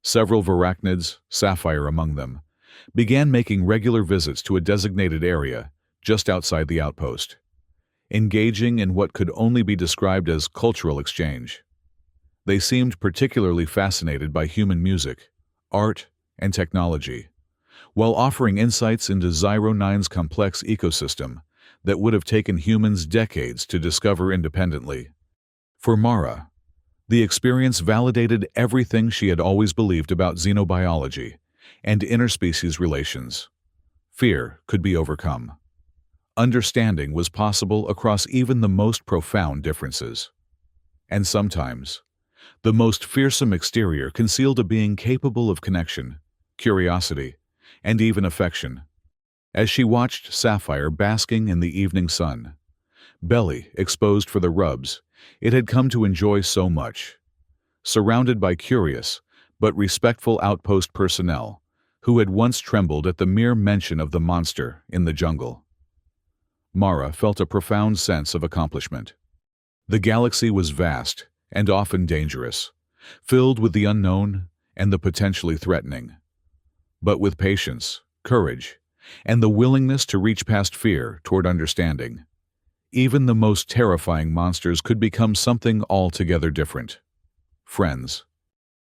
several Varachnids, Sapphire among them, began making regular visits to a designated area just outside the outpost, engaging in what could only be described as cultural exchange. They seemed particularly fascinated by human music, art, and technology, while offering insights into Zyro 9's complex ecosystem that would have taken humans decades to discover independently. For Mara, the experience validated everything she had always believed about xenobiology and interspecies relations. Fear could be overcome. Understanding was possible across even the most profound differences. And sometimes, the most fearsome exterior concealed a being capable of connection, curiosity, and even affection. As she watched Sapphire basking in the evening sun, belly exposed for the rubs it had come to enjoy so much, surrounded by curious but respectful outpost personnel who had once trembled at the mere mention of the monster in the jungle, Mara felt a profound sense of accomplishment. The galaxy was vast and often dangerous, filled with the unknown and the potentially threatening. But with patience, courage, and the willingness to reach past fear toward understanding, even the most terrifying monsters could become something altogether different. Friends.